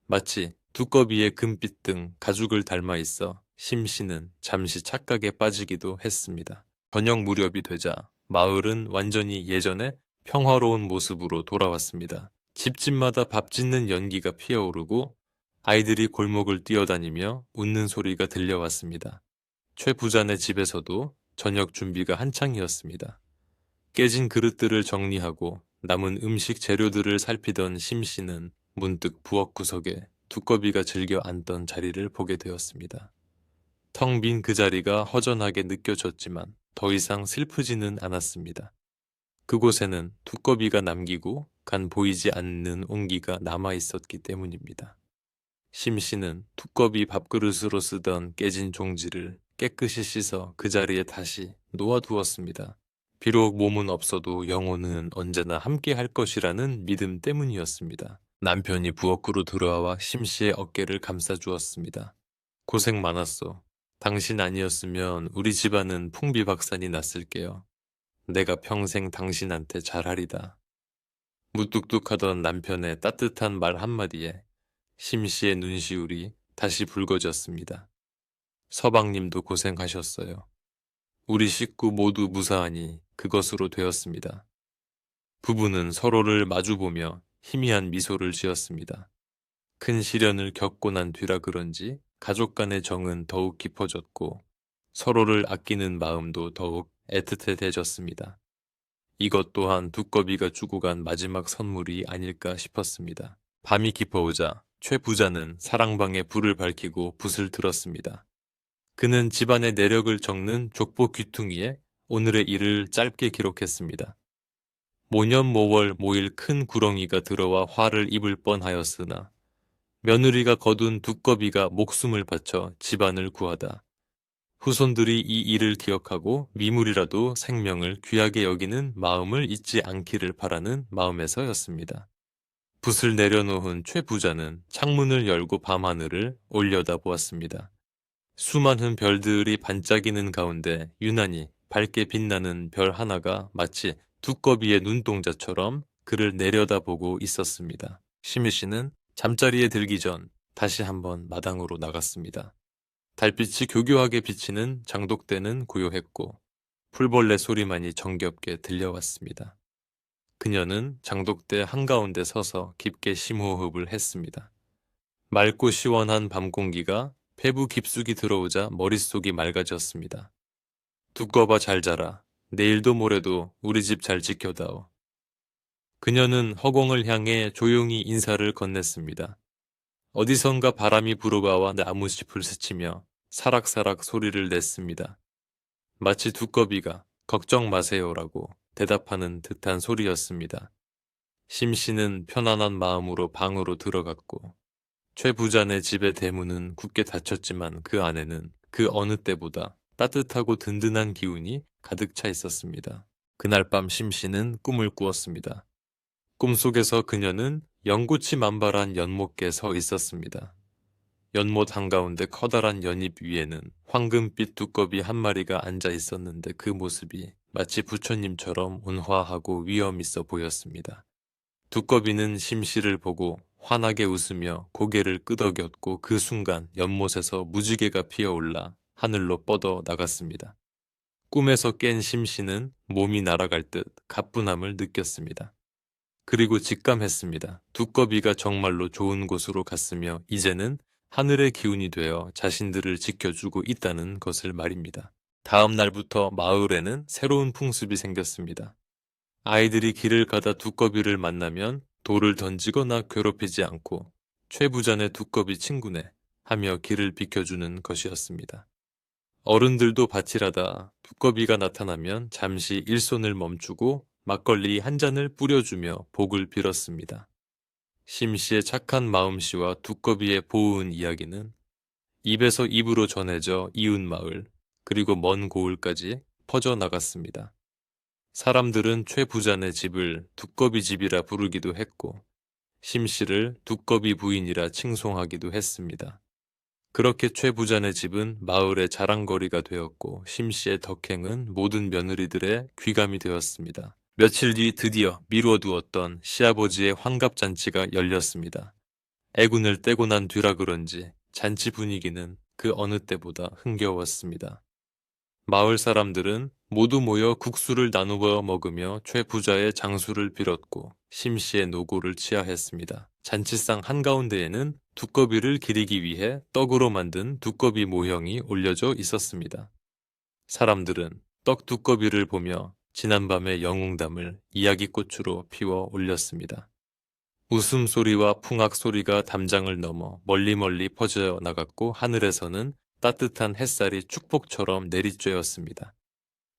마치 두꺼비의 금빛 등 가죽을 닮아 있어 심씨는 잠시 착각에 빠지기도 했습니다. 저녁 무렵이 되자 마을은 완전히 예전의 평화로운 모습으로 돌아왔습니다. 집집마다 밥 짓는 연기가 피어오르고 아이들이 골목을 뛰어다니며 웃는 소리가 들려왔습니다. 최 부자네 집에서도 저녁 준비가 한창이었습니다. 깨진 그릇들을 정리하고 남은 음식 재료들을 살피던 심씨는 문득 부엌 구석에 두꺼비가 즐겨 앉던 자리를 보게 되었습니다. 텅 빈 그 자리가 허전하게 느껴졌지만 더 이상 슬프지는 않았습니다. 그곳에는 두꺼비가 남기고 간 보이지 않는 온기가 남아 있었기 때문입니다. 심씨는 두꺼비 밥그릇으로 쓰던 깨진 종지를 깨끗이 씻어 그 자리에 다시 놓아두었습니다. 비록 몸은 없어도 영혼은 언제나 함께 할 것이라는 믿음 때문이었습니다. 남편이 부엌으로 들어와 심씨의 어깨를 감싸주었습니다. 고생 많았어. 당신 아니었으면 우리 집안은 풍비박산이 났을게요. 내가 평생 당신한테 잘하리다. 무뚝뚝하던 남편의 따뜻한 말 한마디에 심씨의 눈시울이 다시 붉어졌습니다. 서방님도 고생하셨어요. 우리 식구 모두 무사하니 그것으로 되었습니다. 부부는 서로를 마주보며 희미한 미소를 지었습니다. 큰 시련을 겪고 난 뒤라 그런지 가족 간의 정은 더욱 깊어졌고 서로를 아끼는 마음도 더욱 애틋해졌습니다. 이것 또한 두꺼비가 주고 간 마지막 선물이 아닐까 싶었습니다. 밤이 깊어오자 최 부자는 사랑방에 불을 밝히고 붓을 들었습니다. 그는 집안의 내력을 적는 족보 귀퉁이에 오늘의 일을 짧게 기록했습니다. 모년 모월 모일 큰 구렁이가 들어와 화를 입을 뻔하였으나 며느리가 거둔 두꺼비가 목숨을 바쳐 집안을 구하다. 후손들이 이 일을 기억하고 미물이라도 생명을 귀하게 여기는 마음을 잊지 않기를 바라는 마음에서였습니다. 붓을 내려놓은 최 부자는 창문을 열고 밤하늘을 올려다보았습니다. 수많은 별들이 반짝이는 가운데 유난히 밝게 빛나는 별 하나가 마치 두꺼비의 눈동자처럼 그를 내려다보고 있었습니다. 심희 씨는 잠자리에 들기 전 다시 한번 마당으로 나갔습니다. 달빛이 교교하게 비치는 장독대는 고요했고 풀벌레 소리만이 정겹게 들려왔습니다. 그녀는 장독대 한가운데 서서 깊게 심호흡을 했습니다. 맑고 시원한 밤 공기가 폐부 깊숙이 들어오자 머릿속이 맑아졌습니다. 두꺼봐 잘 자라. 내일도 모레도 우리 집 잘 지켜다오. 그녀는 허공을 향해 조용히 인사를 건넸습니다. 어디선가 바람이 불어와와 나무짚을 스치며 사락사락 소리를 냈습니다. 마치 두꺼비가 걱정 마세요라고 대답하는 듯한 소리였습니다. 심씨는 편안한 마음으로 방으로 들어갔고 최 부자네 집의 대문은 굳게 닫혔지만 그 안에는 그 어느 때보다 따뜻하고 든든한 기운이 가득 차 있었습니다. 그날 밤 심씨는 꿈을 꾸었습니다. 꿈속에서 그녀는 연꽃이 만발한 연못께 서 있었습니다. 연못 한가운데 커다란 연잎 위에는 황금빛 두꺼비 한 마리가 앉아 있었는데 그 모습이 마치 부처님처럼 온화하고 위엄 있어 보였습니다. 두꺼비는 심씨를 보고 환하게 웃으며 고개를 끄덕였고 그 순간 연못에서 무지개가 피어올라 하늘로 뻗어 나갔습니다. 꿈에서 깬 심씨는 몸이 날아갈 듯 가뿐함을 느꼈습니다. 그리고 직감했습니다. 두꺼비가 정말로 좋은 곳으로 갔으며 이제는 하늘의 기운이 되어 자신들을 지켜주고 있다는 것을 말입니다. 다음 날부터 마을에는 새로운 풍습이 생겼습니다. 아이들이 길을 가다 두꺼비를 만나면 돌을 던지거나 괴롭히지 않고 최 부자네 두꺼비 친구네 하며 길을 비켜주는 것이었습니다. 어른들도 밭일하다 두꺼비가 나타나면 잠시 일손을 멈추고 막걸리 한 잔을 뿌려주며 복을 빌었습니다. 심씨의 착한 마음씨와 두꺼비의 보은 이야기는 입에서 입으로 전해져 이웃 마을 그리고 먼 고을까지 퍼져나갔습니다. 사람들은 최 부자네 집을 두꺼비 집이라 부르기도 했고 심씨를 두꺼비 부인이라 칭송하기도 했습니다. 그렇게 최 부자네 집은 마을의 자랑거리가 되었고 심씨의 덕행은 모든 며느리들의 귀감이 되었습니다. 며칠 뒤 드디어 미루어두었던 시아버지의 환갑잔치가 열렸습니다. 애군을 떼고 난 뒤라 그런지 잔치 분위기는 그 어느 때보다 흥겨웠습니다. 마을 사람들은 모두 모여 국수를 나누어 먹으며 최 부자의 장수를 빌었고 심씨의 노고를 치하했습니다. 잔치상 한가운데에는 두꺼비를 기리기 위해 떡으로 만든 두꺼비 모형이 올려져 있었습니다. 사람들은 떡 두꺼비를 보며 지난밤의 영웅담을 이야기꽃으로 피워 올렸습니다. 웃음소리와 풍악소리가 담장을 넘어 멀리 퍼져 나갔고 하늘에서는 따뜻한 햇살이 축복처럼 내리쬐었습니다.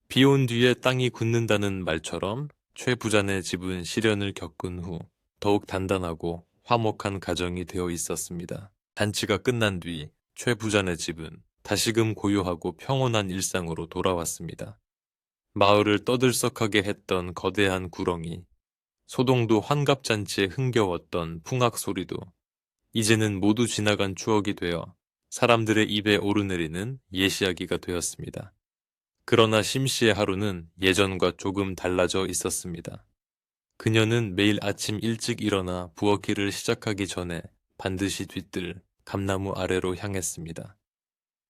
비 온 뒤에 땅이 굳는다는 말처럼 최 부자네 집은 시련을 겪은 후 더욱 단단하고 화목한 가정이 되어 있었습니다. 잔치가 끝난 뒤 최 부자네 집은 다시금 고요하고 평온한 일상으로 돌아왔습니다. 마을을 떠들썩하게 했던 거대한 구렁이, 소동도 환갑잔치에 흥겨웠던 풍악소리도 이제는 모두 지나간 추억이 되어 사람들의 입에 오르내리는 예시하기가 되었습니다. 그러나 심씨의 하루는 예전과 조금 달라져 있었습니다. 그녀는 매일 아침 일찍 일어나 부엌일을 시작하기 전에 반드시 뒤뜰 감나무 아래로 향했습니다.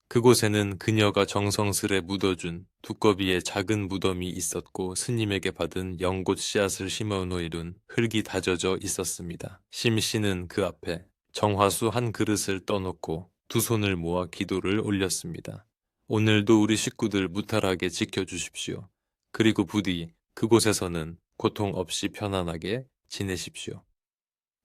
그곳에는 그녀가 정성스레 묻어준 두꺼비의 작은 무덤이 있었고 스님에게 받은 연꽃 씨앗을 심어놓은 흙이 다져져 있었습니다. 심씨는 그 앞에 정화수 한 그릇을 떠놓고 두 손을 모아 기도를 올렸습니다. 오늘도 우리 식구들 무탈하게 지켜주십시오. 그리고 부디 그곳에서는 고통 없이 편안하게 지내십시오.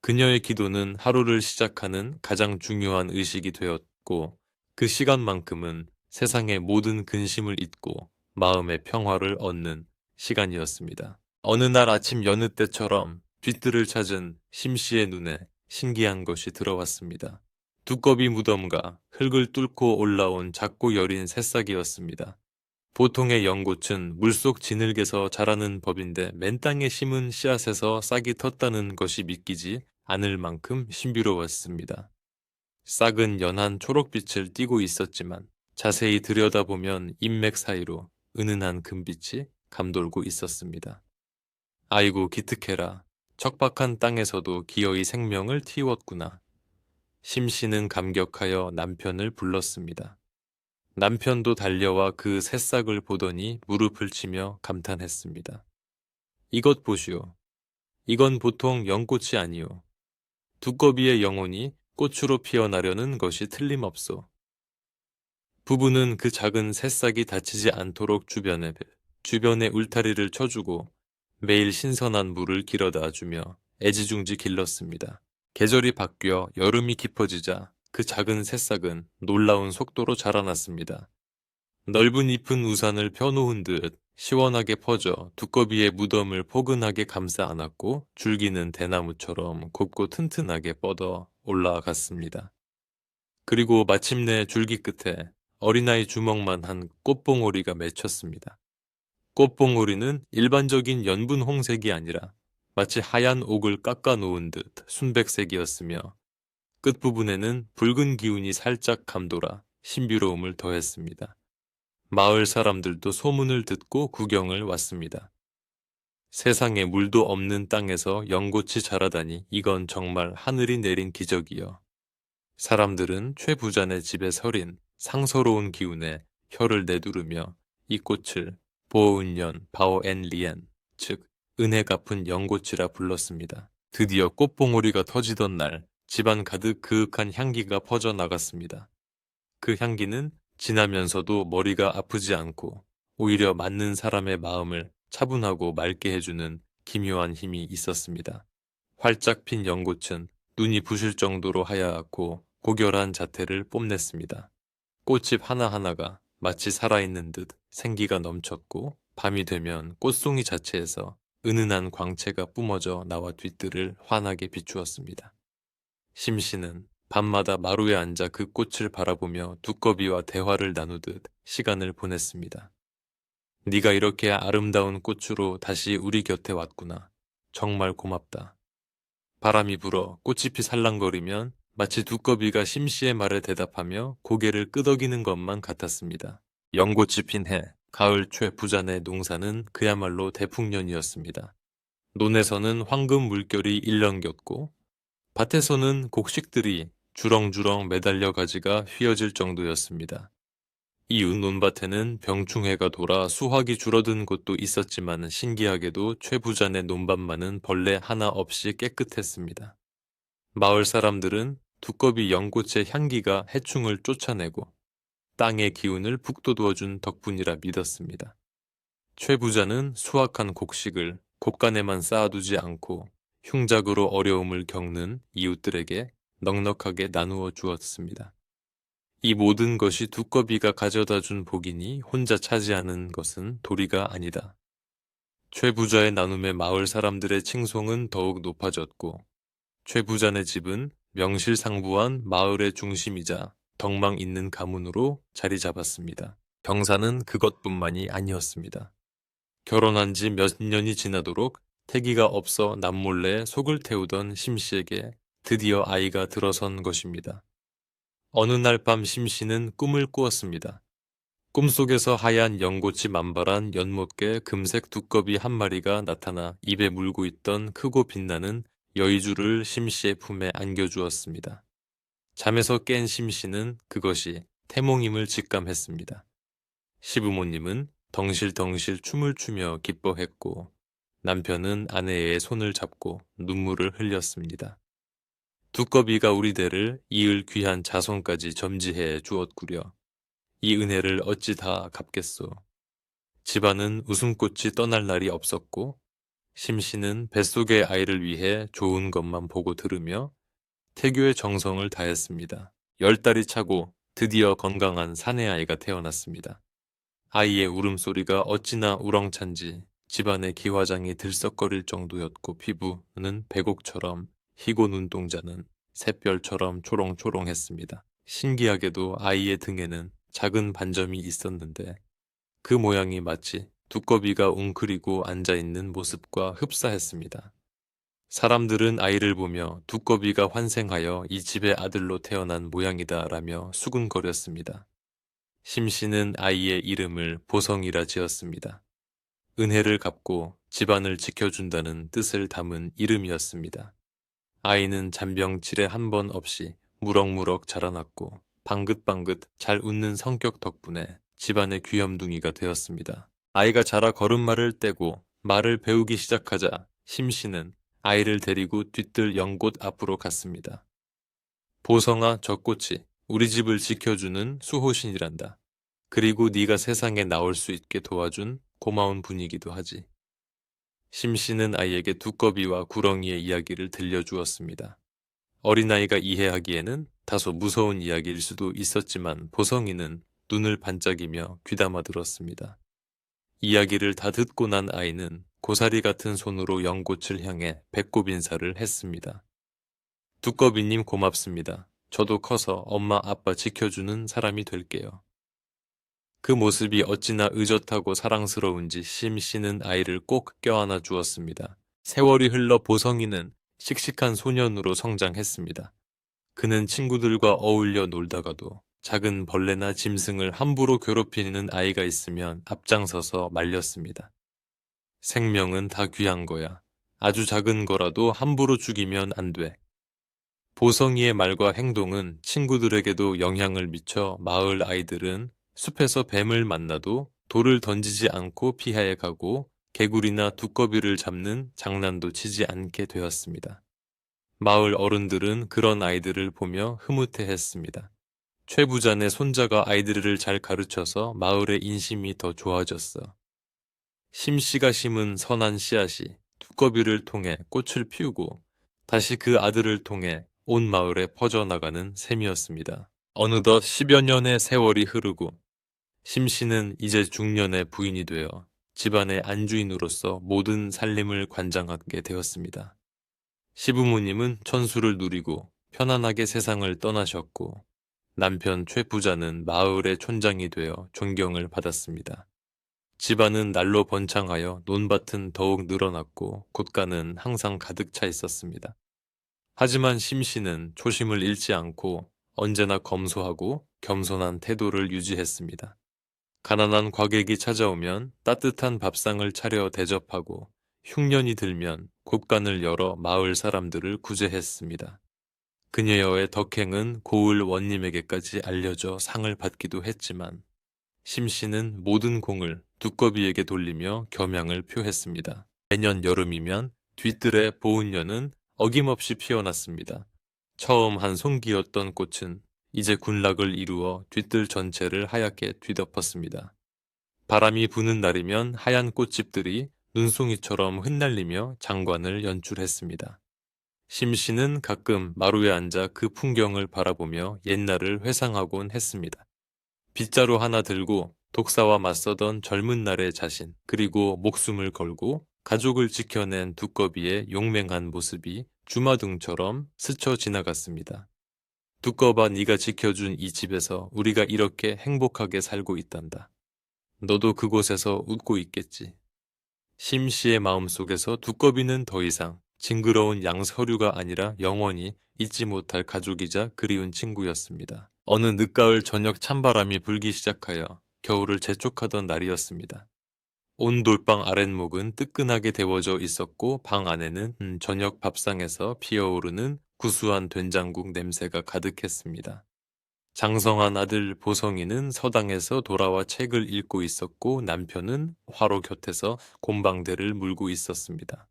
그녀의 기도는 하루를 시작하는 가장 중요한 의식이 되었고 그 시간만큼은 세상의 모든 근심을 잊고 마음의 평화를 얻는 시간이었습니다. 어느 날 아침 여느 때처럼 뒤뜰을 찾은 심씨의 눈에 신기한 것이 들어왔습니다. 두꺼비 무덤과 흙을 뚫고 올라온 작고 여린 새싹이었습니다. 보통의 연꽃은 물속 진흙에서 자라는 법인데 맨 땅에 심은 씨앗에서 싹이 텄다는 것이 믿기지 않을 만큼 신비로웠습니다. 싹은 연한 초록빛을 띠고 있었지만 자세히 들여다보면 잎맥 사이로 은은한 금빛이 감돌고 있었습니다. 아이고 기특해라. 척박한 땅에서도 기어이 생명을 틔웠구나. 심씨는 감격하여 남편을 불렀습니다. 남편도 달려와 그 새싹을 보더니 무릎을 치며 감탄했습니다. 이것 보시오. 이건 보통 연꽃이 아니오. 두꺼비의 영혼이 꽃으로 피어나려는 것이 틀림없소. 부부는 그 작은 새싹이 다치지 않도록 주변에 울타리를 쳐주고 매일 신선한 물을 길어다 주며 애지중지 길렀습니다. 계절이 바뀌어 여름이 깊어지자 그 작은 새싹은 놀라운 속도로 자라났습니다. 넓은 잎은 우산을 펴놓은 듯 시원하게 퍼져 두꺼비의 무덤을 포근하게 감싸 안았고 줄기는 대나무처럼 곱고 튼튼하게 뻗어 올라갔습니다. 그리고 마침내 줄기 끝에 어린아이 주먹만 한 꽃봉오리가 맺혔습니다. 꽃봉오리는 일반적인 연분 홍색이 아니라 마치 하얀 옥을 깎아 놓은 듯 순백색이었으며 끝부분에는 붉은 기운이 살짝 감돌아 신비로움을 더했습니다. 마을 사람들도 소문을 듣고 구경을 왔습니다. 세상에 물도 없는 땅에서 연꽃이 자라다니 이건 정말 하늘이 내린 기적이요. 사람들은 최 부자네 집에 서린 상서로운 기운에 혀를 내두르며 이 꽃을 보은년 바오엔리엔, 즉 은혜 갚은 연꽃이라 불렀습니다. 드디어 꽃봉오리가 터지던 날 집안 가득 그윽한 향기가 퍼져나갔습니다. 그 향기는 진하면서도 머리가 아프지 않고 오히려 맞는 사람의 마음을 차분하고 맑게 해주는 기묘한 힘이 있었습니다. 활짝 핀 연꽃은 눈이 부실 정도로 하얗고 고결한 자태를 뽐냈습니다. 꽃집 하나하나가 마치 살아있는 듯 생기가 넘쳤고 밤이 되면 꽃송이 자체에서 은은한 광채가 뿜어져 나와 뒷뜰을 환하게 비추었습니다. 심씨는 밤마다 마루에 앉아 그 꽃을 바라보며 두꺼비와 대화를 나누듯 시간을 보냈습니다. 네가 이렇게 아름다운 꽃으로 다시 우리 곁에 왔구나. 정말 고맙다. 바람이 불어 꽃잎이 살랑거리면 마치 두꺼비가 심씨의 말에 대답하며 고개를 끄덕이는 것만 같았습니다. 연꽃이 핀 해, 가을 최 부자네 농사는 그야말로 대풍년이었습니다. 논에서는 황금 물결이 일렁겼고 밭에서는 곡식들이 주렁주렁 매달려 가지가 휘어질 정도였습니다. 이웃 논밭에는 병충해가 돌아 수확이 줄어든 곳도 있었지만 신기하게도 최 부자네 논밭만은 벌레 하나 없이 깨끗했습니다. 마을 사람들은 두꺼비 연꽃의 향기가 해충을 쫓아내고 땅의 기운을 북돋워준 덕분이라 믿었습니다. 최 부자는 수확한 곡식을 곳간에만 쌓아두지 않고 흉작으로 어려움을 겪는 이웃들에게 넉넉하게 나누어 주었습니다. 이 모든 것이 두꺼비가 가져다 준 복이니 혼자 차지하는 것은 도리가 아니다. 최 부자의 나눔에 마을 사람들의 칭송은 더욱 높아졌고 최 부자네 집은 명실상부한 마을의 중심이자 덕망 있는 가문으로 자리 잡았습니다. 경사는 그것뿐만이 아니었습니다. 결혼한 지 몇 년이 지나도록 태기가 없어 남몰래 속을 태우던 심씨에게 드디어 아이가 들어선 것입니다. 어느 날 밤 심씨는 꿈을 꾸었습니다. 꿈속에서 하얀 연꽃이 만발한 연못계 금색 두꺼비 한 마리가 나타나 입에 물고 있던 크고 빛나는 여의주를 심씨의 품에 안겨주었습니다. 잠에서 깬 심씨는 그것이 태몽임을 직감했습니다. 시부모님은 덩실덩실 춤을 추며 기뻐했고 남편은 아내의 손을 잡고 눈물을 흘렸습니다. 두꺼비가 우리 대를 이을 귀한 자손까지 점지해 주었구려. 이 은혜를 어찌 다 갚겠소. 집안은 웃음꽃이 떠날 날이 없었고 심씨는 뱃속의 아이를 위해 좋은 것만 보고 들으며 태교의 정성을 다했습니다. 10달이 차고 드디어 건강한 사내아이가 태어났습니다. 아이의 울음소리가 어찌나 우렁찬지 집안의 기화장이 들썩거릴 정도였고 피부는 백옥처럼 희고 눈동자는 샛별처럼 초롱초롱했습니다. 신기하게도 아이의 등에는 작은 반점이 있었는데 그 모양이 마치 두꺼비가 웅크리고 앉아있는 모습과 흡사했습니다. 사람들은 아이를 보며 두꺼비가 환생하여 이 집의 아들로 태어난 모양이다라며 수군거렸습니다. 심씨는 아이의 이름을 보성이라 지었습니다. 은혜를 갚고 집안을 지켜준다는 뜻을 담은 이름이었습니다. 아이는 잔병치레 한 번 없이 무럭무럭 자라났고 방긋방긋 잘 웃는 성격 덕분에 집안의 귀염둥이가 되었습니다. 아이가 자라 걸음마를 떼고 말을 배우기 시작하자 심씨는 아이를 데리고 뒤뜰 연꽃 앞으로 갔습니다. 보성아, 저 꽃이 우리 집을 지켜주는 수호신이란다. 그리고 네가 세상에 나올 수 있게 도와준 고마운 분이기도 하지. 심씨는 아이에게 두꺼비와 구렁이의 이야기를 들려주었습니다. 어린아이가 이해하기에는 다소 무서운 이야기일 수도 있었지만 보성이는 눈을 반짝이며 귀담아 들었습니다. 이야기를 다 듣고 난 아이는 고사리 같은 손으로 연꽃을 향해 배꼽 인사를 했습니다. 두꺼비님 고맙습니다. 저도 커서 엄마 아빠 지켜주는 사람이 될게요. 그 모습이 어찌나 의젓하고 사랑스러운지 심씨는 아이를 꼭 껴안아 주었습니다. 세월이 흘러 보성이는 씩씩한 소년으로 성장했습니다. 그는 친구들과 어울려 놀다가도 작은 벌레나 짐승을 함부로 괴롭히는 아이가 있으면 앞장서서 말렸습니다. 생명은 다 귀한 거야. 아주 작은 거라도 함부로 죽이면 안 돼. 보성이의 말과 행동은 친구들에게도 영향을 미쳐 마을 아이들은 숲에서 뱀을 만나도 돌을 던지지 않고 피하여 가고 개구리나 두꺼비를 잡는 장난도 치지 않게 되었습니다. 마을 어른들은 그런 아이들을 보며 흐뭇해했습니다. 최 부자네 손자가 아이들을 잘 가르쳐서 마을의 인심이 더 좋아졌어. 심씨가 심은 선한 씨앗이 두꺼비를 통해 꽃을 피우고 다시 그 아들을 통해 온 마을에 퍼져나가는 셈이었습니다. 어느덧 10여 년의 세월이 흐르고 심씨는 이제 중년의 부인이 되어 집안의 안주인으로서 모든 살림을 관장하게 되었습니다. 시부모님은 천수를 누리고 편안하게 세상을 떠나셨고 남편 최 부자는 마을의 촌장이 되어 존경을 받았습니다. 집안은 날로 번창하여 논밭은 더욱 늘어났고 곳간은 항상 가득 차 있었습니다. 하지만 심씨는 초심을 잃지 않고 언제나 검소하고 겸손한 태도를 유지했습니다. 가난한 과객이 찾아오면 따뜻한 밥상을 차려 대접하고 흉년이 들면 곳간을 열어 마을 사람들을 구제했습니다. 그녀의 덕행은 고을 원님에게까지 알려져 상을 받기도 했지만 심씨는 모든 공을 두꺼비에게 돌리며 겸양을 표했습니다. 매년 여름이면 뒤뜰의 보은년은 어김없이 피어났습니다. 처음 한 송기였던 꽃은 이제 군락을 이루어 뒤뜰 전체를 하얗게 뒤덮었습니다. 바람이 부는 날이면 하얀 꽃집들이 눈송이처럼 흩날리며 장관을 연출했습니다. 심씨는 가끔 마루에 앉아 그 풍경을 바라보며 옛날을 회상하곤 했습니다. 빗자루 하나 들고 독사와 맞서던 젊은 날의 자신, 그리고 목숨을 걸고 가족을 지켜낸 두꺼비의 용맹한 모습이 주마등처럼 스쳐 지나갔습니다. 두꺼봐, 네가 지켜준 이 집에서 우리가 이렇게 행복하게 살고 있단다. 너도 그곳에서 웃고 있겠지. 심씨의 마음속에서 두꺼비는 더 이상 징그러운 양서류가 아니라 영원히 잊지 못할 가족이자 그리운 친구였습니다. 어느 늦가을 저녁 찬바람이 불기 시작하여 겨울을 재촉하던 날이었습니다. 온 돌방 아랫목은 뜨끈하게 데워져 있었고 방 안에는 저녁 밥상에서 피어오르는 구수한 된장국 냄새가 가득했습니다. 장성한 아들 보성이는 서당에서 돌아와 책을 읽고 있었고 남편은 화로 곁에서 곰방대를 물고 있었습니다.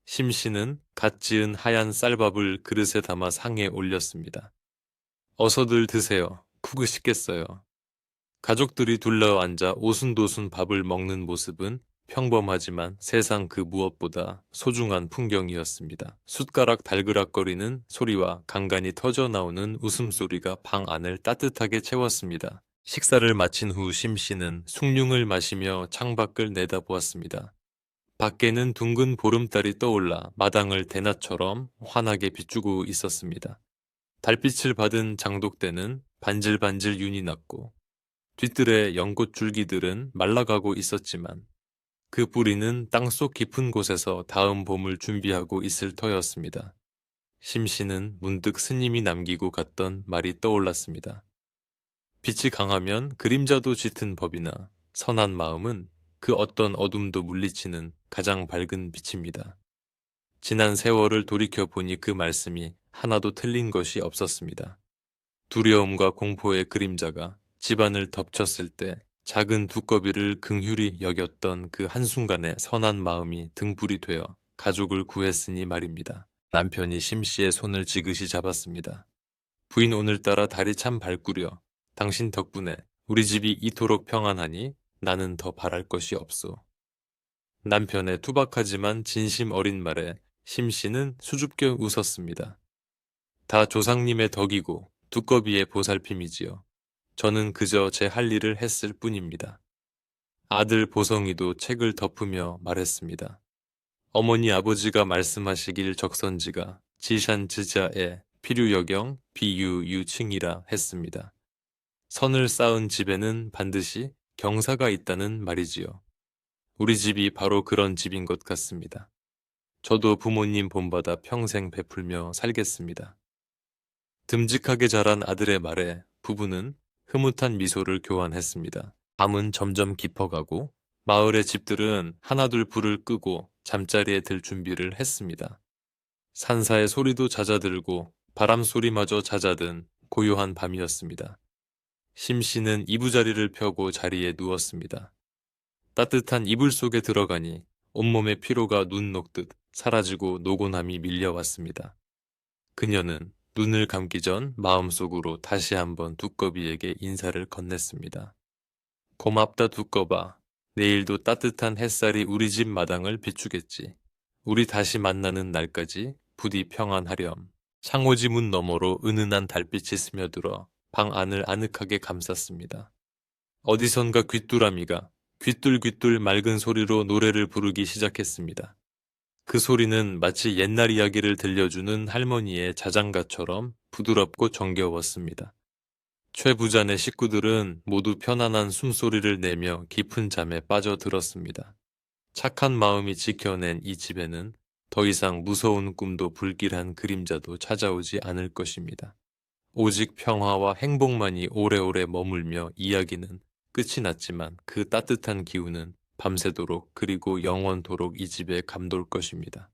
심씨는 갓 지은 하얀 쌀밥을 그릇에 담아 상에 올렸습니다. 어서들 드세요. 푸으시겠어요. 가족들이 둘러앉아 오순도순 밥을 먹는 모습은 평범하지만 세상 그 무엇보다 소중한 풍경이었습니다. 숟가락 달그락거리는 소리와 간간이 터져 나오는 웃음소리가 방 안을 따뜻하게 채웠습니다. 식사를 마친 후 심씨는 숭늉을 마시며 창밖을 내다보았습니다. 밖에는 둥근 보름달이 떠올라 마당을 대낮처럼 환하게 비추고 있었습니다. 달빛을 받은 장독대는 반질반질 윤이 났고 뒤뜰의 연꽃 줄기들은 말라가고 있었지만 그 뿌리는 땅속 깊은 곳에서 다음 봄을 준비하고 있을 터였습니다. 심씨는 문득 스님이 남기고 갔던 말이 떠올랐습니다. 빛이 강하면 그림자도 짙은 법이나 선한 마음은 그 어떤 어둠도 물리치는 가장 밝은 빛입니다. 지난 세월을 돌이켜보니 그 말씀이 하나도 틀린 것이 없었습니다. 두려움과 공포의 그림자가 집안을 덮쳤을 때 작은 두꺼비를 긍휼히 여겼던 그 한순간의 선한 마음이 등불이 되어 가족을 구했으니 말입니다. 남편이 심씨의 손을 지그시 잡았습니다. 부인, 오늘따라 달이 참 밝구려. 당신 덕분에 우리 집이 이토록 평안하니 나는 더 바랄 것이 없소. 남편의 투박하지만 진심 어린 말에 심씨는 수줍게 웃었습니다. 다 조상님의 덕이고 두꺼비의 보살핌이지요. 저는 그저 제 할 일을 했을 뿐입니다. 아들 보성이도 책을 덮으며 말했습니다. 어머니 아버지가 말씀하시길 적선지가 지산지자에 필유여경 비유유칭이라 했습니다. 선을 쌓은 집에는 반드시 경사가 있다는 말이지요. 우리 집이 바로 그런 집인 것 같습니다. 저도 부모님 본받아 평생 베풀며 살겠습니다. 듬직하게 자란 아들의 말에 부부는 흐뭇한 미소를 교환했습니다. 밤은 점점 깊어가고 마을의 집들은 하나둘 불을 끄고 잠자리에 들 준비를 했습니다. 산사의 소리도 잦아들고 바람 소리마저 잦아든 고요한 밤이었습니다. 심씨는 이부자리를 펴고 자리에 누웠습니다. 따뜻한 이불 속에 들어가니 온몸의 피로가 눈 녹듯 사라지고 노곤함이 밀려왔습니다. 그녀는 눈을 감기 전 마음속으로 다시 한번 두꺼비에게 인사를 건넸습니다. 고맙다 두꺼봐. 내일도 따뜻한 햇살이 우리 집 마당을 비추겠지. 우리 다시 만나는 날까지 부디 평안하렴. 창호지 문 너머로 은은한 달빛이 스며들어 방 안을 아늑하게 감쌌습니다. 어디선가 귀뚜라미가 귀뚤귀뚤 맑은 소리로 노래를 부르기 시작했습니다. 그 소리는 마치 옛날 이야기를 들려주는 할머니의 자장가처럼 부드럽고 정겨웠습니다. 최 부자네 식구들은 모두 편안한 숨소리를 내며 깊은 잠에 빠져들었습니다. 착한 마음이 지켜낸 이 집에는 더 이상 무서운 꿈도 불길한 그림자도 찾아오지 않을 것입니다. 오직 평화와 행복만이 오래오래 머물며 이야기는 끝이 났지만 그 따뜻한 기운은 밤새도록 그리고 영원토록 이 집에 감돌 것입니다.